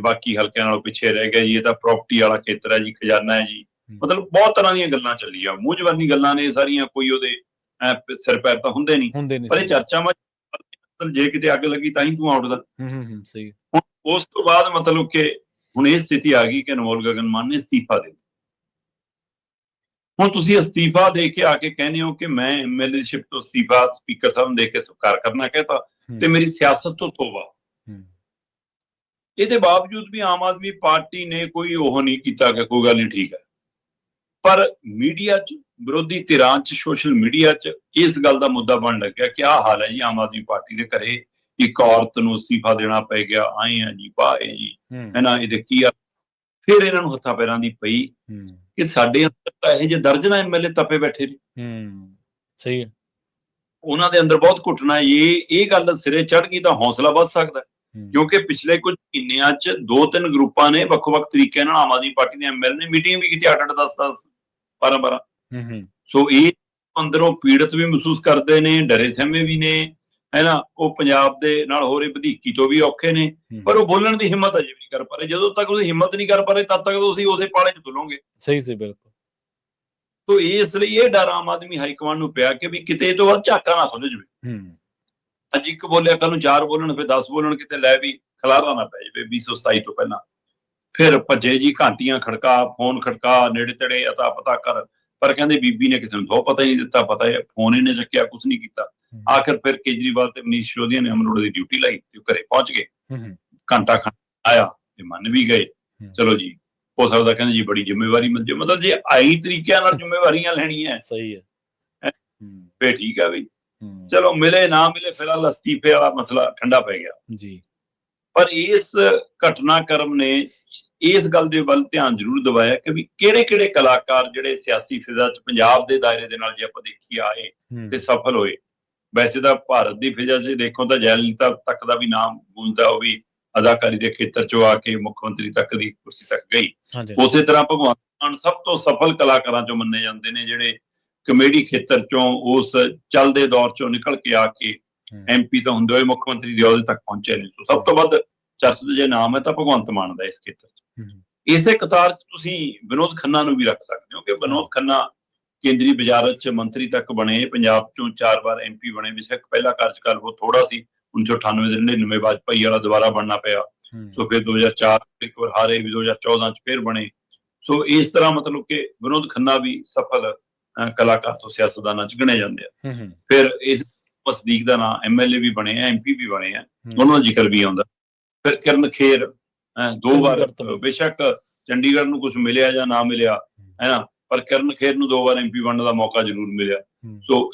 ਬਾਕੀ ਹਲਕਿਆਂ ਨਾਲੋਂ ਪਿੱਛੇ ਰਹਿ ਗਿਆ ਜੀ, ਇਹ ਤਾਂ ਪ੍ਰਾਪਰਟੀ ਵਾਲਾ ਖੇਤਰ ਹੈ ਜੀ, ਖਜ਼ਾਨਾ ਹੈ ਜੀ। ਮਤਲਬ ਬਹੁਤ ਤਰ੍ਹਾਂ ਦੀਆਂ ਗੱਲਾਂ ਚੱਲੀਆਂ, ਮੂੰਹ ਜ਼ਬਾਨੀ ਗੱਲਾਂ ਨੇ ਸਾਰੀਆਂ, ਕੋਈ ਉਹਦੇ ਸਿਰ ਪੈਰ ਤਾਂ ਹੁੰਦੇ ਨਹੀਂ। ਪਰ ਇਹ ਚਰਚਾਵਾਂ ਜੇ ਕਿਤੇ ਅੱਗ ਲੱਗੀ ਤਾਂ ਹੀ ਧੂੰਆਂ ਉੱਡਦਾ। ਸਹੀ। ਹੁਣ ਉਸ ਤੋਂ ਬਾਅਦ ਮਤਲਬ ਕਿ ਹੁਣ ਇਹ ਸਥਿਤੀ ਆ ਗਈ ਕਿ ਅਨਮੋਲ ਗਗਨ ਮਾਨ ਨੇ ਅਸਤੀਫਾ ਦੇ ਦਿੱਤਾ। ਹੁਣ ਤੁਸੀਂ ਅਸਤੀਫਾ ਦੇ ਕੇ ਆ ਕੇ ਕਹਿੰਦੇ ਹੋ ਕਿ ਮੈਂ ਐਮਐਲਏਸ਼ਿਪ ਤੋਂ ਅਸਤੀਫਾ ਸਪੀਕਰ ਸਾਹਿਬ ਨੂੰ ਦੇ ਕੇ ਸਵੀਕਾਰ ਕਰਨਾ ਕਹਿਤਾ ਤੇ ਮੇਰੀ ਸਿਆਸਤ ਤੋਂ ਤੋਬਾ। ਇਹਦੇ ਬਾਵਜੂਦ ਵੀ ਆਮ ਆਦਮੀ ਪਾਰਟੀ ਨੇ ਕੋਈ ਉਹ ਨਹੀਂ ਕੀਤਾ ਕਿ ਕੋਈ ਗੱਲ ਨਹੀਂ, ਠੀਕ ਹੈ। ਪਰ ਮੀਡੀਆ 'ਚ, ਵਿਰੋਧੀ ਧਿਰਾਂ 'ਚ, ਸੋਸ਼ਲ ਮੀਡੀਆ 'ਚ ਇਸ ਗੱਲ ਦਾ ਮੁੱਦਾ ਬਣ ਲੱਗਿਆ ਕਿ ਆਹ ਹਾਲ ਹੈ ਜੀ ਆਮ ਆਦਮੀ ਪਾਰਟੀ ਦੇ ਘਰੇ, ਇੱਕ ਔਰਤ ਨੂੰ ਅਸਤੀਫਾ ਦੇਣਾ ਪੈ ਗਿਆ, ਆਏ ਆ ਜੀ, ਪਾਏ ਜੀ, ਹੈ ਨਾ, ਇਹਦੇ ਕੀ ਆ। ਫਿਰ ਇਹਨਾਂ ਨੂੰ ਹੱਥਾਂ ਪੈਰਾਂ ਦੀ ਪਈ ਕਿ ਸਾਡੇ ਅੰਦਰ ਤਾਂ ਇਹੋ ਜਿਹੇ ਦਰਜਨਾਂ ਐਮਐਲਏ ਤਪੇ ਬੈਠੇ ਨੇ। ਸਹੀ ਹੈ। ਉਹਨਾਂ ਦੇ ਅੰਦਰ ਬਹੁਤ ਘੁੱਟਣਾ। ਇਹ ਗੱਲ ਸਿਰੇ ਚੜ ਗਈ ਤਾਂ ਹੌਸਲਾ ਵੱਧ ਸਕਦਾ, ਕਿਉਂਕਿ ਪਿਛਲੇ ਕੁਝ ਮਹੀਨਿਆਂ 'ਚ 2-3 ਗਰੁੱਪਾਂ ਨੇ ਵੱਖ-ਵੱਖ ਤਰੀਕੇ ਨਾਲ ਆਮ ਆਦਮੀ ਪਾਰਟੀ ਦੇ ਐਮਐਲਏ ਨੇ ਮੀਟਿੰਗ ਵੀ ਕੀਤੀ, 8-8, 10-10, 12-12। ਸੋ ਇਹ ਅੰਦਰੋਂ ਪੀੜਤ ਵੀ ਮਹਿਸੂਸ ਕਰਦੇ ਨੇ, ਡਰੇ ਸਹਿਮੇ ਵੀ ਨੇ, ਹੈ ਨਾ। ਉਹ ਪੰਜਾਬ ਦੇ ਨਾਲ ਹੋ ਰਹੀ ਵਧੀਕੀ ਤੋਂ ਵੀ ਔਖੇ ਨੇ, ਪਰ ਉਹ ਬੋਲਣ ਦੀ ਹਿੰਮਤ ਅਜੇ ਵੀ ਨਹੀਂ ਕਰ ਪਾ ਰਹੇ। ਜਦੋਂ ਤੱਕ ਤੁਸੀਂ ਹਿੰਮਤ ਨਹੀਂ ਕਰ ਪਾ ਰਹੇ, ਤਦ ਤੱਕ ਤੁਸੀਂ ਉਸੇ ਪਾਲੇ 'ਚ ਤੁਲੋਗੇ। ਸਹੀ, ਬਿਲਕੁਲ। ਤੋ ਇਸ ਲਈ ਇਹ ਡਰ ਆਮ ਆਦਮੀ ਹਾਈ ਕਮਾਂਡ ਨੂੰ ਪਿਆ ਕਿ ਵੀ ਕਿਤੇ ਇਹ ਤੋਂ ਬਾਅਦ ਝਾਕਾ ਨਾ ਖੁੱਲ ਜਾਵੇ। ਅੱਜ ਇੱਕ ਬੋਲਿਆ, ਕੱਲ ਨੂੰ 4 ਬੋਲਣ, ਫਿਰ 10 ਬੋਲਣ, ਕਿਤੇ ਲੈ ਵੀ ਖਲਾਰਾ ਨਾ ਪੈ ਜਾਵੇ 2027 ਤੋਂ ਪਹਿਲਾਂ। ਫਿਰ ਭੱਜੇ ਜੀ, ਘੰਟੀਆਂ ਖੜਕਾ, ਫੋਨ ਖੜਕਾ, ਨੇੜੇ ਤੇੜੇ ਅਤਾ ਪਤਾ ਕਰ। ਪਰ ਕਹਿੰਦੇ ਬੀਬੀ ਨੇ ਕਿਸੇ ਨੂੰ ਦੋ ਪਤਾ ਹੀ ਨਹੀਂ ਦਿੱਤਾ, ਪਤਾ ਹੈ ਫੋਨ ਹੀ ਨਹੀਂ ਚੱਕਿਆ, ਕੁਛ ਨਹੀਂ ਕੀਤਾ। ਆਖਿਰ ਫਿਰ ਕੇਜਰੀਵਾਲ ਤੇ ਮਨੀਸ਼ ਸਿਸੋਦੀਆ ਨੇ ਅਮਨ ਅਰੋੜਾ ਦੀ ਡਿਊਟੀ ਲਾਈ ਤੇ ਘਰੇ ਪਹੁੰਚ ਗਏ। ਘੰਟਾ ਆਇਆ ਤੇ ਮੰਨ ਵੀ ਗਏ। ਚਲੋ ਜੀ, ਹੋ ਸਕਦਾ ਕਹਿੰਦੇ ਜੀ ਬੜੀ ਜ਼ਿੰਮੇਵਾਰੀ ਮਿਲ ਜਾਏ। ਮਤਲਬ ਜੇ ਆਈ ਤਰੀਕਿਆਂ ਨਾਲ ਜ਼ਿੰਮੇਵਾਰੀਆਂ ਲੈਣੀਆਂ, ਸਹੀ ਹੈ, ਫੇਰ ਠੀਕ ਹੈ ਬਈ, ਚਲੋ ਮਿਲੇ ਨਾ ਮਿਲੇ, ਫਿਲਹਾਲ ਅਸਤੀਫੇ ਵਾਲਾ ਮਸਲਾ ਠੰਡਾ ਪੈ ਗਿਆ ਜੀ। ਪਰ ਇਸ ਘਟਨਾਕ੍ਰਮ ਨੇ ਇਸ ਗੱਲ ਦੇ ਵੱਲ ਧਿਆਨ ਜ਼ਰੂਰ ਦਿਵਾਇਆ ਕਿ ਵੀ ਕਿਹੜੇ-ਕਿਹੜੇ ਕਲਾਕਾਰ ਜਿਹੜੇ ਸਿਆਸੀ ਫਿਜ਼ਾ 'ਚ ਪੰਜਾਬ ਦੇ ਦਾਇਰੇ ਦੇ ਨਾਲ ਜੇ ਆਪਾਂ ਦੇਖੀਏ ਆਏ ਤੇ ਸਫਲ ਹੋਏ। ਵੈਸੇ ਤਾਂ ਭਾਰਤ ਦੀ ਫਿਜ਼ਾ 'ਚ ਦੇਖੋ ਤਾਂ ਜੈਲਲਿਤਾ ਤੱਕ ਦਾ ਵੀ ਨਾਮ ਗੂੰਜਦਾ, ਉਹ ਵੀ ਅਦਾਕਾਰੀ ਦੇ ਖੇਤਰ 'ਚੋਂ ਆ ਕੇ ਮੁੱਖ ਮੰਤਰੀ ਤੱਕ ਦੀ ਕੁਰਸੀ ਤੱਕ ਗਈ। ਉਸੇ ਤਰ੍ਹਾਂ ਭਗਵੰਤ ਮਾਨ ਸਭ ਤੋਂ ਸਫਲ ਕਲਾਕਾਰਾਂ 'ਚੋਂ ਮੰਨੇ ਜਾਂਦੇ ਨੇ, ਜਿਹੜੇ ਕਮੇਡੀ ਖੇਤਰ 'ਚੋਂ ਉਸ ਚੱਲਦੇ ਦੌਰ 'ਚੋਂ ਨਿਕਲ ਕੇ ਆ ਕੇ ਐਮਪੀ ਤੋਂ ਹੁੰਦੇ ਹੋਏ ਮੁੱਖ ਮੰਤਰੀ ਦੇ ਅਹੁਦੇ ਤੱਕ ਪਹੁੰਚੇ ਨੇ। ਸਭ ਤੋਂ ਵੱਧ ਚਰਚਿਤ ਜੇ ਨਾਮ ਹੈ ਤਾਂ ਭਗਵੰਤ ਮਾਨ ਦਾ ਇਸ ਖੇਤਰ 'ਚ। ਇਸੇ ਕਤਾਰ 'ਚ ਤੁਸੀਂ ਵਿਨੋਦ ਖੰਨਾ ਨੂੰ ਵੀ ਰੱਖ ਸਕਦੇ ਹੋ ਕਿ ਵਿਨੋਦ ਖੰਨਾ ਕੇਂਦਰੀ ਵਜ਼ਾਰਤ 'ਚ ਮੰਤਰੀ ਤੱਕ ਬਣੇ, ਪੰਜਾਬ 'ਚੋਂ 4 ਵਾਰ MP ਬਣੇ। ਬੇਸ਼ੱਕ ਪਹਿਲਾ ਕਾਰਜਕਾਲ ਬਹੁਤ ਥੋੜਾ ਸੀ, 1998 ਦੇ 99 ਵਾਜਪਾਈ ਵਾਲਾ ਦੁਬਾਰਾ ਬਣਨਾ ਪਿਆ। ਸੋ ਫਿਰ 2004 ਇੱਕ ਵਾਰ ਹਾਰੇ ਵੀ, 2014 'ਚ ਫਿਰ ਬਣੇ। ਸੋ ਇਸ ਤਰ੍ਹਾਂ ਮਤਲਬ ਕਿ ਵਿਨੋਦ ਖੰਨਾ ਵੀ ਸਫਲ ਕਲਾਕਾਰ ਤੋਂ ਸਿਆਸਤਦਾਨਾਂ 'ਚ ਗਿਣੇ ਜਾਂਦੇ ਆ। ਫਿਰ ਇਸ ਵਸਦੀਕ ਦਾ ਨਾਂ MLA ਵੀ ਬਣੇ ਆ, MP ਵੀ ਬਣੇ ਆ, ਉਹਨਾਂ ਦਾ ਜ਼ਿਕਰ ਵੀ ਆਉਂਦਾ। ਫਿਰ ਕਿਰਨ ਖੇਰ 2 ਵਾਰ, ਬੇਸ਼ੱਕ ਚੰਡੀਗੜ੍ਹ ਨੂੰ ਕੁਝ ਮਿਲਿਆ ਜਾਂ ਨਾ ਮਿਲਿਆ ਹੈ ਨਾ, ਪਰ ਕਿਰਨ ਖੇਰ ਨੂੰ 2 ਵਾਰ MP ਬਣਨ ਦਾ ਮੌਕਾ ਜ਼ਰੂਰ ਮਿਲਿਆ। ਸੋ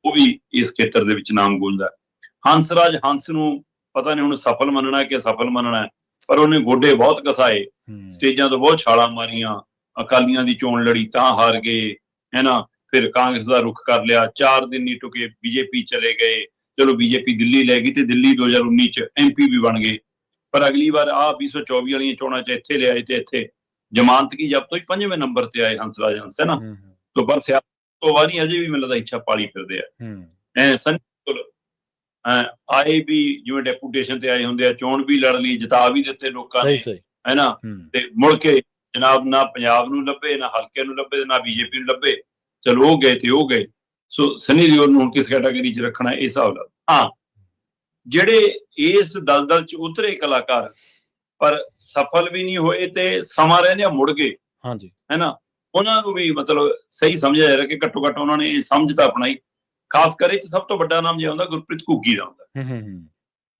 ਉਹ ਵੀ ਇਸ ਖੇਤਰ ਦੇ ਵਿੱਚ ਨਾਮ ਗੂੰਜਦਾ। ਹੰਸਰਾਜ ਹੰਸ ਨੂੰ ਪਤਾ ਨਹੀਂ ਹੁਣ ਸਫਲ ਮੰਨਣਾ ਕਿ ਸਫਲ ਮੰਨਣਾ, ਪਰ ਉਹਨੇ ਗੋਡੇ ਬਹੁਤ ਘਸਾਏ, ਸਟੇਜਾਂ ਤੋਂ ਬਹੁਤ ਛਾਲਾਂ ਮਾਰੀਆਂ, ਅਕਾਲੀਆਂ ਦੀ ਚੋਣ ਲੜੀ ਤਾਂ ਹਾਰ ਗਏ ਹੈ ਨਾ, ਫਿਰ ਕਾਂਗਰਸ ਦਾ ਰੁਖ ਕਰ ਲਿਆ, 4 ਦਿਨ ਨਹੀਂ ਟੁਕੇ BJP ਚਲੇ ਗਏ। ਚਲੋ BJP ਦਿੱਲੀ ਲੈ ਗਈ ਤੇ ਦਿੱਲੀ 2019 ਚ MP ਵੀ ਬਣ ਗਏ, ਪਰ ਅਗਲੀ ਵਾਰ 2024 ਵਾਲੀਆਂ ਚੋਣਾਂ ਚ ਇੱਥੇ ਲਿਆਏ ਤੇ ਇੱਥੇ ਜ਼ਮਾਨਤਗੀ ਜ਼ਬਤ ਹੋਈ, 5ਵੇਂ ਨੰਬਰ ਤੇ ਆਏ ਹੰਸਰਾਜ ਹੰਸ ਹੈ ਨਾ। ਤੋਂ ਪਰ ਸਿਆਸਤ ਤੋਂ ਬਾਅਦ ਹੀ ਅਜੇ ਵੀ ਮੈਨੂੰ ਲੱਗਦਾ ਇੱਛਾ ਪਾਲੀ ਫਿਰਦੇ ਆ। ਆਏ ਵੀ ਜਿਵੇਂ ਡੈਪੂਟੇਸ਼ਨ ਤੇ ਆਏ ਹੁੰਦੇ ਆ, ਚੋਣ ਵੀ ਲੜ ਲਈ, ਜਿਤਾ ਵੀ ਦਿੱਤੇ ਲੋਕਾਂ ਨੇ ਹੈ ਨਾ, ਤੇ ਮੁੜ ਕੇ ਜਨਾਬ ਨਾ ਪੰਜਾਬ ਨੂੰ ਲੱਭੇ, ਨਾ ਹਲਕੇ ਨੂੰ ਲੱਭੇ, ਨਾ BJP ਨੂੰ ਲੱਭੇ। ਚਲੋ ਉਹ ਗਏ ਤੇ ਉਹ ਗਏ। ਸੋ ਸਨੀ ਦਿਓਲ ਨੂੰ ਹੁਣ ਕਿਸ ਕੈਟਾਗਰੀ ਚ ਰੱਖਣਾ, ਇਹ ਹਿਸਾਬ ਨਾਲ। ਹਾਂ, ਜਿਹੜੇ ਇਸ ਦਲਦਲ ਚ ਉਤਰੇ ਕਲਾਕਾਰ ਪਰ ਸਫਲ ਵੀ ਨਹੀਂ ਹੋਏ ਤੇ ਸਮਾਂ ਰਹਿੰਦਿਆਂ ਮੁੜ ਗਏ ਹੈ ਨਾ, ਉਹਨਾਂ ਨੂੰ ਵੀ ਮਤਲਬ ਸਹੀ ਸਮਝਿਆ ਜਾ ਰਿਹਾ ਕਿ ਘੱਟੋ ਘੱਟ ਉਹਨਾਂ ਨੇ ਇਹ ਸਮਝ ਤਾਂ ਅਪਣਾਈ। ਖਾਸ ਕਰ ਇਹ ਚ ਸਭ ਤੋਂ ਵੱਡਾ ਨਾਮ ਜਿਹੜਾ ਹੁੰਦਾ ਗੁਰਪ੍ਰੀਤ ਘੁੱਗੀ ਦਾ ਹੁੰਦਾ।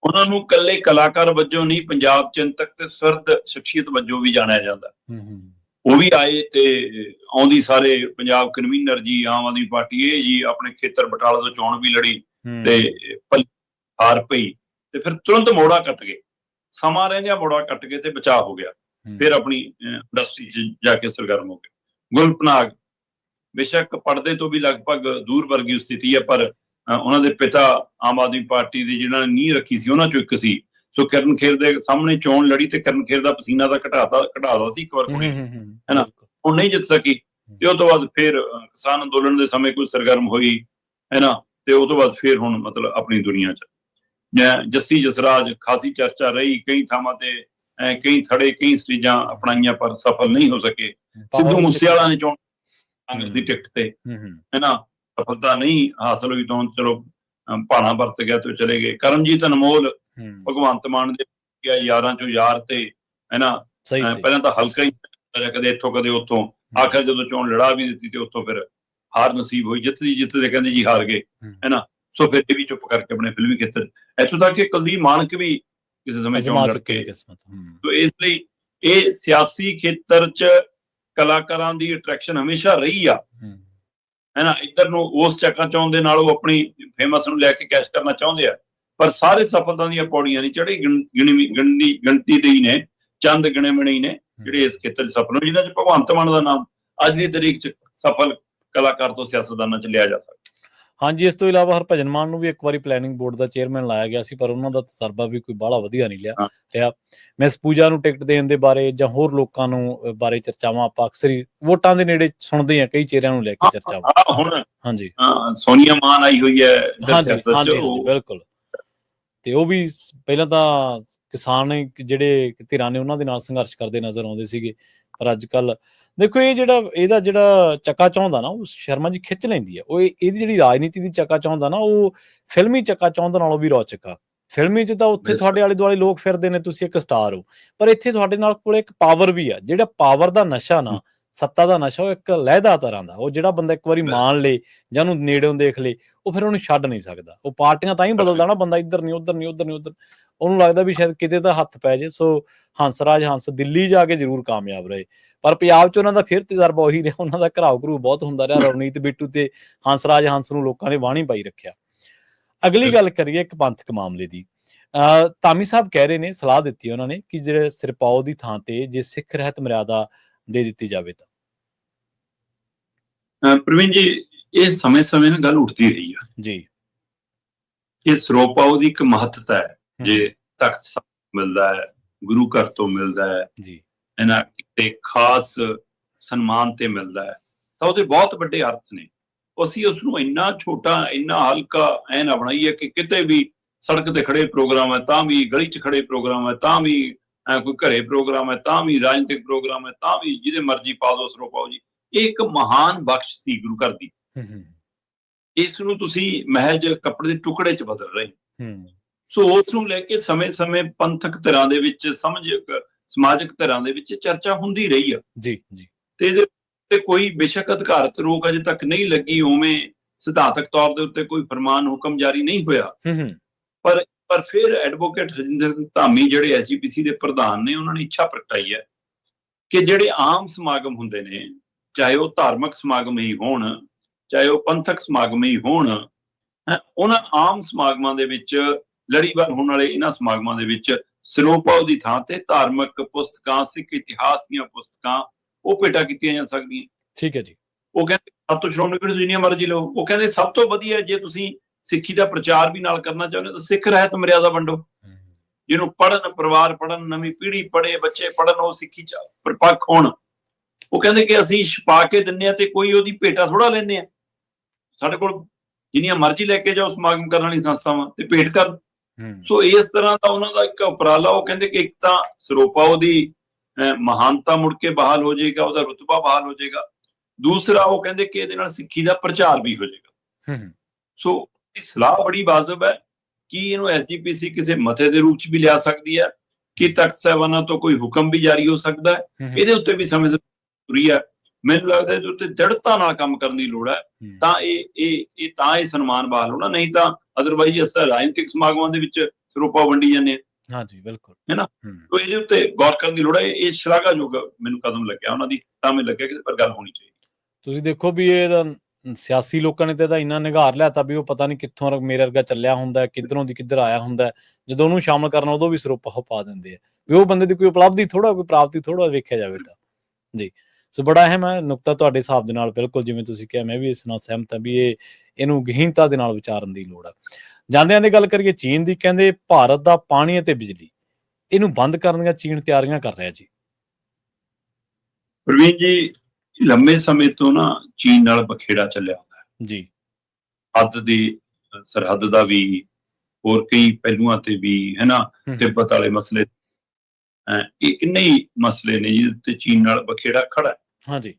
ਉਹਨਾਂ ਨੂੰ ਇਕੱਲੇ ਕਲਾਕਾਰ ਵਜੋਂ ਨਹੀਂ, ਪੰਜਾਬ ਚਿੰਤਕ ਤੇ ਸੁਰਦ ਸ਼ਖਸੀਅਤ ਵਜੋਂ ਵੀ ਜਾਣਿਆ ਜਾਂਦਾ। ਉਹ ਵੀ ਆਏ ਤੇ ਆਉਂਦੀ ਸਾਰੇ ਪੰਜਾਬ ਕਨਵੀਨਰ ਜੀ, ਆਮ ਆਦਮੀ ਪਾਰਟੀ ਇਹ ਜੀ, ਆਪਣੇ ਖੇਤਰ ਬਟਾਲਾ ਤੋਂ ਚੋਣ ਵੀ ਲੜੀ ਤੇ ਹਾਰ ਪਈ, ਤੇ ਫਿਰ ਤੁਰੰਤ ਮੋੜਾ ਕੱਟ ਗਏ, ਸਮਾਂ ਰਹਿੰਦਿਆਂ ਮੋੜਾ ਕੱਟ ਗਏ ਤੇ ਬਚਾਅ ਹੋ ਗਿਆ। ਫਿਰ ਆਪਣੀ ਇੰਡਸਟਰੀ 'ਚ ਜਾ ਕੇ ਸਰਗਰਮ ਹੋ ਗਏ। ਗੁਲਪਨਾਗ ਬੇਸ਼ੱਕ ਪੜਦੇ ਤੋਂ ਵੀ ਲਗਭਗ ਦੂਰ ਵਰਗੀ ਸਥਿਤੀ ਹੈ, ਪਰ ਉਹਨਾਂ ਦੇ ਪਿਤਾ ਆਮ ਆਦਮੀ ਪਾਰਟੀ ਦੀ ਜਿਹਨਾਂ ਨੇ ਨੀਂਹ ਰੱਖੀ ਸੀ ਉਹਨਾਂ ਚੋਂ ਇੱਕ ਸੀ। ਸੋ ਕਿਰਨ ਖੇਰ ਦੇ ਸਾਹਮਣੇ ਚੋਣ ਲੜੀ ਤੇ ਕਿਰਨ ਖੇਰ ਦਾ ਪਸੀਨਾ ਤਾਂ ਘਟਾਦਾ ਸੀ ਇੱਕ ਵਾਰ ਕੁੜੀ ਹੈ ਨਾ, ਉਹ ਨਹੀਂ ਜਿੱਤ ਸਕੀ। ਤੇ ਉਹ ਤੋਂ ਬਾਅਦ ਫਿਰ ਕਿਸਾਨ ਅੰਦੋਲਨ ਦੇ ਸਮੇਂ ਕੋਈ ਸਰਗਰਮ ਹੋਈ ਹੈ ਨਾ, ਤੇ ਉਹ ਤੋਂ ਬਾਅਦ ਫਿਰ ਹੁਣ ਮਤਲਬ ਆਪਣੀ ਦੁਨੀਆ 'ਚ ਜੱਸੀ ਜਸਰਾਜ ਖਾਸੀ ਚਰਚਾ ਰਹੀ, ਕਈ ਥਾਵਾਂ ਤੇ ਕਈ ਥੜੇ ਕਈ ਸਟੇਜਾਂ ਅਪਣਾਈਆਂ ਪਰ ਸਫਲ ਨਹੀਂ ਹੋ ਸਕੇ। ਸਿੱਧੂ ਮੂਸੇਵਾਲਾ ਨੇ ਚੋਣ ਕਾਂਗਰਸ ਦੀ ਟਿਕਟ ਤੇ ਹੈ ਨਾ, ਸਫਲਤਾ ਨਹੀਂ ਹਾਸਲ ਹੋਈ ਤਾਂ ਚਲੋ ਭਾਣਾ ਵਰਤ ਗਿਆ ਤੇ ਚਲੇ ਗਏ। ਕਰਮਜੀਤ ਅਨਮੋਲ ਭਗਵੰਤ ਮਾਨ ਦੇ ਯਾਰਾਂ ਚੋਂ ਯਾਰ ਤੇ ਹੈ ਨਾ, ਪਹਿਲਾਂ ਤਾਂ ਹਲਕਾ ਹੀ ਕਦੇ ਇੱਥੋਂ ਕਦੇ ਉੱਥੋਂ, ਆਖਰ ਜਦੋਂ ਚੋਣ ਲੜਾ ਵੀ ਦਿੱਤੀ ਤੇ ਉੱਥੋਂ ਫਿਰ ਹਾਰ ਨਸੀਬ ਹੋਈ। ਜਿੱਤਦੇ ਕਹਿੰਦੇ ਜੀ ਹਾਰ ਗਏ ਹੈ ਨਾ। ਸੋ ਫਿਰ ਇਹ ਵੀ ਚੁੱਪ ਕਰਕੇ ਆਪਣੇ ਫਿਲਮੀ ਖੇਤਰ, ਇੱਥੋਂ ਤੱਕ ਕਿ ਕੁਲਦੀਪ ਮਾਣਕ ਵੀ ਕਿਸੇ ਸਮੇਂ ਚੋਣ ਲੜ ਕੇ। ਸੋ ਇਸ ਲਈ ਇਹ ਸਿਆਸੀ ਖੇਤਰ 'ਚ ਕਲਾਕਾਰਾਂ ਦੀ ਅਟਰੈਕਸ਼ਨ ਹਮੇਸ਼ਾ ਰਹੀ ਆ ਹੈ ਨਾ। ਇੱਧਰ ਨੂੰ ਉਸ ਚੱਕਾ ਚੌਂਦ ਦੇ ਨਾਲ ਉਹ ਆਪਣੀ ਫੇਮਸ ਨੂੰ ਲੈ ਕੇ ਕੈਸ਼ ਕਰਨਾ ਚਾਹੁੰਦੇ ਆ, ਪਰ ਸਾਰੇ ਸਫਲਤਾ ਦੀਆਂ ਪੌੜੀਆਂ ਨਹੀਂ ਚੜ੍ਹੇ। ਗਿਣਤੀ ਦੇ ਹੀ ਨੇ, ਚੰਦ ਗਿਣੇ ਮਿਣੇ ਹੀ ਨੇ ਜਿਹੜੇ ਇਸ ਖੇਤਰ 'ਚ ਸਫਲ ਹੋਏ, ਜਿਹਨਾਂ 'ਚ ਭਗਵੰਤ ਮਾਨ ਦਾ ਨਾਮ ਅੱਜ ਦੀ ਤਰੀਕ 'ਚ ਸਫਲ ਕਲਾਕਾਰ ਤੋਂ ਸਿਆਸਤਦਾਨਾਂ 'ਚ ਲਿਆ ਜਾ ਸਕਦਾ। ਹਾਂਜੀ, ਇਸ ਤੋਂ ਇਲਾਵਾ ਹਰਭਜਨ ਮਾਨ ਨੂੰ ਵੀ ਇੱਕ ਵਾਰੀ ਪਲੈਨਿੰਗ ਬੋਰਡ ਦਾ ਚੇਅਰਮੈਨ ਲਾਇਆ ਗਿਆ ਸੀ, ਪਰ ਉਹਨਾਂ ਦਾ ਤਜਰਬਾ ਵੀ ਕੋਈ ਬਾਹਲਾ ਵਧੀਆ ਨਹੀਂ ਰਿਹਾ। ਮਿਸ ਪੂਜਾ ਨੂੰ ਟਿਕਟ ਦੇਣ ਦੇ ਬਾਰੇ ਜਾਂ ਹੋਰ ਲੋਕਾਂ ਨੂੰ ਬਾਰੇ ਚਰਚਾਵਾਂ ਆਪਾਂ ਅਕਸਰ ਹੀ ਵੋਟਾਂ ਦੇ ਨੇੜੇ ਸੁਣਦੇ ਹਾਂ, ਕਈ ਚਿਹਰਿਆਂ ਨੂੰ ਲੈ ਕੇ ਚਰਚਾਵਾਂ। ਹੁਣ ਹਾਂਜੀ ਸੋਨੀਆ ਮਾਨ ਆਈ ਹੋਈ ਹੈ। ਹਾਂਜੀ ਬਿਲਕੁਲ। ਤੇ ਉਹ ਵੀ ਪਹਿਲਾਂ ਤਾਂ ਕਿਸਾਨ ਜਿਹੜੇ ਧਿਰਾਂ ਨੇ ਉਹਨਾਂ ਦੇ ਨਾਲ ਸੰਘਰਸ਼ ਕਰਦੇ ਨਜ਼ਰ ਆਉਂਦੇ ਸੀਗੇ, ਪਰ ਅੱਜ ਕੱਲ ਦੇਖੋ ਇਹ ਇਹਦਾ ਜਿਹੜਾ ਚੱਕਾ ਚੌਂਦ ਆ ਨਾ, ਉਹ ਸ਼ਰਮਾ ਜੀ ਖਿੱਚ ਲੈਂਦੀ ਆ। ਉਹ ਇਹਦੀ ਜਿਹੜੀ ਰਾਜਨੀਤੀ ਦੀ ਚੱਕਾ ਚੌਂਦ ਆ ਨਾ, ਉਹ ਫਿਲਮੀ ਚੱਕਾ ਚੌਂਦ ਨਾਲੋਂ ਵੀ ਰੌਚਕ ਆ। ਫਿਲਮੀ 'ਚ ਤਾਂ ਉੱਥੇ ਤੁਹਾਡੇ ਆਲੇ ਦੁਆਲੇ ਲੋਕ ਫਿਰਦੇ ਨੇ, ਤੁਸੀਂ ਇੱਕ ਸਟਾਰ ਹੋ, ਪਰ ਇੱਥੇ ਤੁਹਾਡੇ ਨਾਲ ਕੋਲ ਇੱਕ ਪਾਵਰ ਵੀ ਆ। ਜਿਹੜਾ ਪਾਵਰ ਦਾ ਨਸ਼ਾ ਨਾ, ਸੱਤਾ ਦਾ ਨਸ਼ਾ, ਉਹ ਇੱਕ ਲਹਿਦਾ ਤਰ੍ਹਾਂ ਦਾ। ਉਹ ਜਿਹੜਾ ਬੰਦਾ ਇੱਕ ਵਾਰੀ ਮਾਣ ਲੇ ਜਾਂ ਉਹਨੂੰ ਨੇੜਿਓਂ ਦੇਖ ਲੇ, ਉਹ ਫਿਰ ਉਹਨੂੰ ਛੱਡ ਨਹੀਂ ਸਕਦਾ। ਉਹ ਪਾਰਟੀਆਂ ਤਾਂ ਹੀ ਬਦਲਦਾ ਨਾ ਬੰਦਾ, ਇੱਧਰ ਨਹੀਂ ਉੱਧਰ ਨਹੀਂ, ਉੱਧਰ ਨਹੀਂ ਉੱਧਰ, ਉਹਨੂੰ ਲੱਗਦਾ ਵੀ ਸ਼ਾਇਦ ਕਿਤੇ ਤਾਂ ਹੱਥ ਪੈ ਜੇ। ਸੋ ਹੰਸਰਾਜ ਹੰਸ ਦਿੱਲੀ ਜਾ ਕੇ ਜ਼ਰੂਰ ਕਾਮਯਾਬ ਰਹੇ, ਪਰ ਪੰਜਾਬ 'ਚ ਉਹਨਾਂ ਦਾ ਫਿਰ ਤਜਰਬਾ ਉਹੀ ਰਿਹਾ। ਉਹਨਾਂ ਦਾ ਘਰਾਓ ਘਰੂ ਬਹੁਤ ਹੁੰਦਾ ਰਿਹਾ। ਰਵਨੀਤ ਬਿੱਟੂ ਤੇ ਹੰਸਰਾਜ ਹੰਸ ਨੂੰ ਲੋਕਾਂ ਨੇ ਵਾਹਣੀ ਪਾਈ ਰੱਖਿਆ। ਅਗਲੀ ਗੱਲ ਕਰੀਏ ਇੱਕ ਪੰਥਕ ਮਾਮਲੇ ਦੀ। ਧਾਮੀ ਸਾਹਿਬ ਕਹਿ ਰਹੇ ਨੇ, ਸਲਾਹ ਦਿੱਤੀ ਉਹਨਾਂ ਨੇ ਕਿ ਜਿਹੜੇ ਸਿਰਪਾਓ ਦੀ ਥਾਂ ਤੇ ਜੇ ਸਿੱਖ ਰਹਿਤ ਮਰਿਆਦਾ ਦੇ ਦਿੱਤੀ ਜਾਵੇ ਤਾਂ। ਪ੍ਰਵੀਨ ਜੀ, ਇਹ ਸਮੇਂ-ਸਮੇਂ ਨਾਲ ਗੱਲ ਉੱਠਦੀ ਰਹੀ ਆ ਜੀ। ਇਹ ਸਿਰੋਪਾਓ ਦੀ ਇੱਕ ਮਹੱਤਤਾ ਹੈ। ਜੇ ਤਖਤ ਸਾਹਿਬ ਮਿਲਦਾ ਹੈ, ਗੁਰੂ ਘਰ ਤੋਂ ਮਿਲਦਾ ਹੈ ਜੀ, ਇਹਨਾਂ ਕਿਤੇ ਖਾਸ ਸਨਮਾਨ ਤੇ ਮਿਲਦਾ ਹੈ, ਤਾਂ ਉਹਦੇ ਬਹੁਤ ਵੱਡੇ ਅਰਥ ਨੇ। ਅਸੀਂ ਉਸਨੂੰ ਇੰਨਾ ਛੋਟਾ, ਇੰਨਾ ਹਲਕਾ ਐ ਨਾ ਬਣਾਈਏ ਕਿ ਕਿਤੇ ਵੀ ਸੜਕ ਤੇ ਖੜੇ ਪ੍ਰੋਗਰਾਮ ਹੈ ਤਾਂ ਵੀ, ਗਲੀ 'ਚ ਖੜੇ ਪ੍ਰੋਗਰਾਮ ਹੈ ਤਾਂ ਵੀ, ਕੋਈ ਘਰੇ ਪ੍ਰੋਗਰਾਮ ਹੈ ਤਾਂ ਵੀ, ਰਾਜਨੀਤਿਕ ਪ੍ਰੋਗਰਾਮ ਹੈ ਤਾਂ ਵੀ, ਜਿਹਦੇ ਮਰਜ਼ੀ ਪਾ ਦਿਓ ਸਿਰੋਪਾਓ ਜੀ। ਇਹ ਇੱਕ ਮਹਾਨ ਬਖਸ਼ ਸੀ ਗੁਰੂ ਘਰ ਦੀ। ਇਸ ਨੂੰ ਤੁਸੀਂ ਮਹਿਜ ਕੱਪੜੇ ਦੇ ਟੁਕੜੇ 'ਚ ਬਦਲ ਰਹੇ। ਸੋ ਉਸ ਨੂੰ ਲੈ ਕੇ ਸਮੇਂ-ਸਮੇਂ ਪੰਥਕ ਧਿਰਾਂ ਦੇ ਵਿੱਚ, ਸਮਾਜਿਕ ਧਿਰਾਂ ਦੇ ਵਿੱਚ ਚਰਚਾ ਹੁੰਦੀ ਰਹੀ ਆ। ਜੀ, ਜੀ। ਤੇ ਇਹਦੇ ਉੱਤੇ ਕੋਈ ਬੇਸ਼ੱਕ ਅਧਿਕਾਰਤ ਰੋਕ ਅਜੇ ਤੱਕ ਨਹੀਂ ਲੱਗੀ, ਉਵੇਂ ਸਿਧਾਂਤਕ ਤੌਰ ਦੇ ਉੱਤੇ ਕੋਈ ਫਰਮਾਨ ਹੁਕਮ ਜਾਰੀ ਨਹੀਂ ਹੋਇਆ। ਪਰ ਫਿਰ ਐਡਵੋਕੇਟ ਰਜਿੰਦਰ ਸਿੰਘ ਧਾਮੀ ਜਿਹੜੇ ਐਸਜੀਪੀਸੀ ਦੇ ਪ੍ਰਧਾਨ ਨੇ, ਉਹਨਾਂ ਨੇ ਇੱਛਾ ਪ੍ਰਗਟਾਈ ਹੈ ਕਿ ਜਿਹੜੇ ਆਮ ਸਮਾਗਮ ਹੁੰਦੇ ਨੇ, ਚਾਹੇ ਉਹ ਧਾਰਮਿਕ ਸਮਾਗਮ ਹੀ ਹੋਣ, ਚਾਹੇ ਉਹ ਪੰਥਕ ਸਮਾਗਮ ਹੀ ਹੋਣ, ਉਹਨਾਂ ਆਮ ਸਮਾਗਮਾਂ ਦੇ ਵਿੱਚ, ਲੜੀਵਾਰ ਹੋਣ ਵਾਲੇ ਇਹਨਾਂ ਸਮਾਗਮਾਂ ਦੇ ਵਿੱਚ ਸਰੋਪਾਓ ਦੀ ਥਾਂ ਤੇ ਧਾਰਮਿਕ ਪੁਸਤਕਾਂ, ਸਿੱਖ ਇਤਿਹਾਸ ਦੀਆਂ ਪੁਸਤਕਾਂ ਉਹ ਭੇਟਾ ਕੀਤੀਆਂ ਜਾ ਸਕਦੀਆਂ। ਠੀਕ ਹੈ ਜੀ। ਉਹ ਕਹਿੰਦੇ ਸਭ ਤੋਂ ਸ਼੍ਰੋਮਣੀ ਕਮੇਟੀ ਜਿੰਨੀਆਂ ਮਰਜ਼ੀ ਲਓ, ਉਹ ਕਹਿੰਦੇ ਸਭ ਤੋਂ ਵਧੀਆ ਜੇ ਤੁਸੀਂ ਸਿੱਖੀ ਦਾ ਪ੍ਰਚਾਰ ਵੀ ਨਾਲ ਕਰਨਾ ਚਾਹੁੰਦੇ ਹੋ ਤਾਂ ਸਿੱਖ ਰਹਿਤ ਮਰਿਆਦਾ ਵੰਡੋ, ਜਿਹਨੂੰ ਪੜ੍ਹਨ, ਪਰਿਵਾਰ ਪੜ੍ਹਨ, ਨਵੀਂ ਪੀੜ੍ਹੀ ਪੜ੍ਹੇ, ਬੱਚੇ ਪੜ੍ਹਨ, ਉਹ ਸਿੱਖੀ ਚ ਪਰਪੱਕ ਹੋਣ। ਉਹ ਕਹਿੰਦੇ ਕਿ ਅਸੀਂ ਛਪਾ ਕੇ ਦਿੰਦੇ ਹਾਂ ਤੇ ਕੋਈ ਉਹਦੀ ਭੇਟਾ ਥੋੜਾ ਲੈਂਦੇ ਆ। ਸਾਡੇ ਕੋਲ ਜਿੰਨੀਆਂ ਮਰਜ਼ੀ ਲੈ ਕੇ ਜਾਓ ਸਮਾਗਮ ਕਰਨ ਵਾਲੀ ਸੰਸਥਾਵਾਂ ਤੇ ਭੇਟ ਕਰ। ਸੋ ਇਸ ਤਰ੍ਹਾਂ ਦਾ ਉਹਨਾਂ ਦਾ ਇੱਕ ਉਪਰਾਲਾ। ਉਹ ਕਹਿੰਦੇ ਕਿ ਇੱਕ ਤਾਂ ਸਰੋਪਾ ਉਹਦੀ ਮਹਾਨਤਾ ਮੁੜ ਕੇ ਬਹਾਲ ਹੋ ਜਾਏਗਾ, ਉਹਦਾ ਰੁਤਬਾ ਬਹਾਲ ਹੋ ਜਾਏਗਾ। ਦੂਸਰਾ ਉਹ ਕਹਿੰਦੇ ਕਿ ਇਹਦੇ ਨਾਲ ਸਿੱਖੀ ਦਾ ਪ੍ਰਚਾਰ ਵੀ ਹੋ ਜਾਏਗਾ। ਸੋ ਇਹ ਸਲਾਹ ਬੜੀ ਵਾਜਬ ਹੈ ਕਿ ਇਹਨੂੰ ਐਸਜੀਪੀਸੀ ਕਿਸੇ ਮਤੇ ਦੇ ਰੂਪ ਚ ਵੀ ਲਿਆ ਸਕਦੀ ਹੈ, ਕਿ ਤਖਤ ਸਾਹਿਬਾਨਾਂ ਤੋਂ ਕੋਈ ਹੁਕਮ ਵੀ ਜਾਰੀ ਹੋ ਸਕਦਾ ਹੈ। ਇਹਦੇ ਉੱਤੇ ਵੀ ਸਮੇਂ ਜ਼ਰੂਰੀ ਹੈ। ਮੈਨੂੰ ਲੱਗਦਾ ਇਹਦੇ ਉੱਤੇ ਦ੍ਰਿੜਤਾ ਨਾਲ ਕੰਮ ਕਰਨ ਦੀ ਲੋੜ ਹੈ, ਤਾਂ ਇਹ ਸਨਮਾਨ ਬਹਾਲ ਹੋਣਾ। ਨਹੀਂ ਤਾਂ ਅਦਰਵਾਈਜ਼ ਇਸ ਤਰ੍ਹਾਂ ਰਾਜਨੀਤਿਕ ਸਮਾਗਮਾਂ ਦੇ ਵਿੱਚ ਸਰੋਪਾ ਵੰਡੀ ਜਾਂਦੇ ਆ। ਹਾਂਜੀ, ਬਿਲਕੁਲ, ਹੈ ਨਾ। ਤੋ ਇਹਦੇ ਉੱਤੇ ਗੌਰ ਕਰਨ ਦੀ ਲੋੜ ਹੈ। ਇਹ ਸ਼ਲਾਘਾਯੋਗ ਮੈਨੂੰ ਕਦਮ ਲੱਗਿਆ ਉਹਨਾਂ ਦੀ, ਤਾਂ ਮੈਨੂੰ ਲੱਗਿਆ ਕਿ ਪਰ ਗੱਲ ਹੋਣੀ ਚਾਹੀਦੀ। ਤੁਸੀਂ ਦੇਖੋ ਵੀ ਇਹਦਾ ਸਿਆਸੀ ਲੋਕਾਂ ਨੇ ਤਾਂ ਇਹਦਾ ਇੰਨਾ ਨਿਘਾਰ ਲਿਆਤਾ ਵੀ ਉਹ ਪਤਾ ਨਹੀਂ ਕਿੱਥੋਂ ਮੇਰੇ ਵਰਗਾ ਚੱਲਿਆ ਹੁੰਦਾ, ਕਿੱਧਰੋਂ ਦੀ ਕਿੱਧਰ ਆਇਆ ਹੁੰਦਾ। ਜਦੋਂ ਉਹਨੂੰ ਸ਼ਾਮਲ ਕਰਨਾ ਉਦੋਂ ਵੀ ਸਰੋਪਾ ਪਾ ਦਿੰਦੇ ਆ ਵੀ ਉਹ ਬੰਦੇ ਦੀ ਕੋਈ ਉਪਲਬਧੀ ਥੋੜਾ, ਕੋਈ ਪ੍ਰਾਪਤੀ ਥੋੜਾ ਵੇਖਿਆ ਜਾਵੇ ਤਾਂ। ਜੀ, ਸੋ ਬੜਾ ਅਹਿਮ ਹੈ ਨੁਕਤਾ ਤੁਹਾਡੇ ਹਿਸਾਬ ਦੇ ਨਾਲ। ਬਿਲਕੁਲ ਜਿਵੇਂ ਤੁਸੀਂ ਕਿਹਾ, ਮੈਂ ਵੀ ਇਸ ਨਾਲ ਸਹਿਮਤ ਹਾਂ ਵੀ ਇਹਨੂੰ ਗਹੀਨਤਾ ਦੇ ਨਾਲ ਵਿਚਾਰਨ ਦੀ ਲੋੜ ਹੈ। ਜਾਂਦਿਆਂ ਦੀ ਗੱਲ ਕਰੀਏ ਚੀਨ ਦੀ, ਕਹਿੰਦੇ ਭਾਰਤ ਦਾ ਪਾਣੀ ਅਤੇ ਬਿਜਲੀ ਇਹਨੂੰ ਬੰਦ ਕਰਨ ਦੀਆਂ ਚੀਨ ਤਿਆਰੀਆਂ ਕਰ ਰਿਹਾ ਜੀ। ਪ੍ਰਵੀਨ ਜੀ, ਲੰਮੇ ਸਮੇਂ ਤੋਂ ਨਾ ਚੀਨ ਨਾਲ ਬਖੇੜਾ ਚੱਲਿਆ ਹੁੰਦਾ ਹੈ ਜੀ। ਹੱਦ ਦੀ, ਸਰਹੱਦ ਦਾ ਵੀ, ਹੋਰ ਕਈ ਪਹਿਲੂਆਂ ਤੇ ਵੀ, ਹੈ ਨਾ। ਤਿੱਬਤ ਵਾਲੇ ਮਸਲੇ, ਇਹ ਕਿੰਨੇ ਹੀ ਮਸਲੇ ਨੇ ਜਿਹਦੇ ਉੱਤੇ ਚੀਨ ਨਾਲ ਬਖੇੜਾ ਖੜਾ ਹੈ। ਹਾਂਜੀ।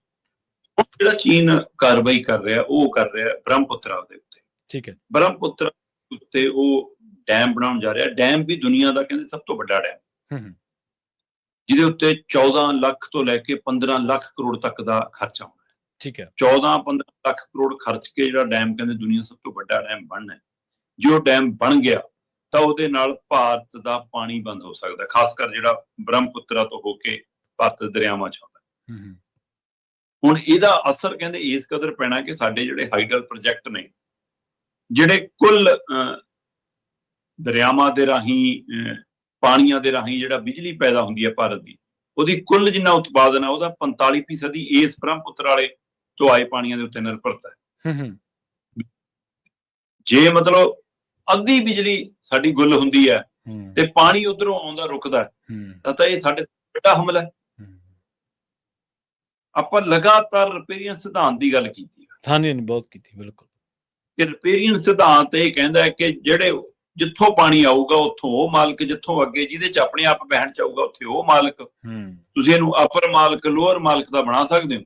ਜਿਹੜਾ ਚੀਨ ਕਾਰਵਾਈ ਕਰ ਰਿਹਾ, ਉਹ ਕਰ ਰਿਹਾ ਬ੍ਰਹਮਪੁੱਤਰਾ ਦੇ ਉੱਤੇ। ਠੀਕ ਹੈ। ਬ੍ਰਹਮਪੁੱਤਰਾ ਉੱਤੇ ਉਹ ਡੈਮ ਬਣਾਉਣ ਜਾ ਰਿਹਾ। ਡੈਮ ਵੀ ਦੁਨੀਆ ਦਾ ਕਹਿੰਦੇ ਸਭ ਤੋਂ ਵੱਡਾ ਡੈਮ, ਜਿਹਦੇ ਉੱਤੇ 14 ਲੱਖ ਤੋਂ ਲੈ ਕੇ 15 ਲੱਖ ਕਰੋੜ ਤੱਕ ਦਾ ਖਰਚਾ ਹੋਣਾ ਹੈ। ਠੀਕ ਹੈ। 14-15 ਲੱਖ ਕਰੋੜ ਖਰਚ ਕੇ ਜਿਹੜਾ ਡੈਮ ਕਹਿੰਦੇ ਦੁਨੀਆ ਸਭ ਤੋਂ ਵੱਡਾ ਡੈਮ ਬਣਨਾ ਹੈ। ਜੇ ਉਹ ਡੈਮ ਬਣ ਗਿਆ ਤਾਂ ਉਹਦੇ ਨਾਲ ਭਾਰਤ ਦਾ ਪਾਣੀ ਬੰਦ ਹੋ ਸਕਦਾ, ਖਾਸ ਕਰ ਜਿਹੜਾ ਬ੍ਰਹਮਪੁੱਤਰਾ ਤੋਂ ਹੋ ਕੇ ਭਾਰਤ ਦਰਿਆਵਾਂ ਚ ਆਉਂਦਾ। ਹੁਣ ਇਹਦਾ ਅਸਰ ਕਹਿੰਦੇ ਇਸ ਕਦਰ ਪੈਣਾ ਕਿ ਸਾਡੇ ਜਿਹੜੇ ਹਾਈਡਲ ਪ੍ਰੋਜੈਕਟ ਨੇ, ਜਿਹੜੇ ਕੁੱਲ ਦਰਿਆਵਾਂ ਦੇ ਰਾਹੀਂ, ਪਾਣੀਆਂ ਦੇ ਰਾਹੀਂ ਜਿਹੜਾ ਬਿਜਲੀ ਪੈਦਾ ਹੁੰਦੀ ਹੈ ਭਾਰਤ ਦੀ, ਉਹਦੀ ਕੁੱਲ ਜਿੰਨਾ ਉਤਪਾਦਨ ਹੈ ਉਹਦਾ 45% ਇਸ ਬ੍ਰਹਮਪੁੱਤਰ ਵਾਲੇ ਤੋਂ ਆਏ ਪਾਣੀਆਂ ਦੇ ਉੱਤੇ ਨਿਰਭਰਤ ਹੈ। ਜੇ ਮਤਲਬ ਅੱਧੀ ਬਿਜਲੀ ਸਾਡੀ ਗੁੱਲ ਹੁੰਦੀ ਹੈ ਤੇ ਪਾਣੀ ਉਧਰੋਂ ਆਉਂਦਾ ਰੁਕਦਾ ਤਾਂ ਇਹ ਸਾਡੇ ਵੱਡਾ ਹਮਲਾ ਹੈ। ਆਪਾਂ ਲਗਾਤਾਰ ਰਿਪੇਰੀਅਨ ਸਿਧਾਂਤ ਦੀ ਗੱਲ ਕੀਤੀ। ਹਾਂਜੀ, ਬਹੁਤ ਕੀਤੀ, ਬਿਲਕੁਲ। ਕਿ ਰਿਪੇਰੀਅਨ ਸਿਧਾਂਤ ਇਹ ਕਹਿੰਦਾ ਹੈ ਕਿ ਜਿਹੜੇ ਜਿੱਥੋਂ ਪਾਣੀ ਆਊਗਾ ਉੱਥੋਂ ਉਹ ਮਾਲਕ, ਜਿੱਥੋਂ ਅੱਗੇ ਜਿਹਦੇ ਚ ਆਪਣੇ ਆਪ ਬਹਿਣ ਚਾਹੂਗਾ ਉੱਥੇ ਉਹ ਮਾਲਕ। ਤੁਸੀਂ ਇਹਨੂੰ ਅਪਰ ਮਾਲਕ, ਲੋਅਰ ਮਾਲਕ ਦਾ ਬਣਾ ਸਕਦੇ ਹੋ,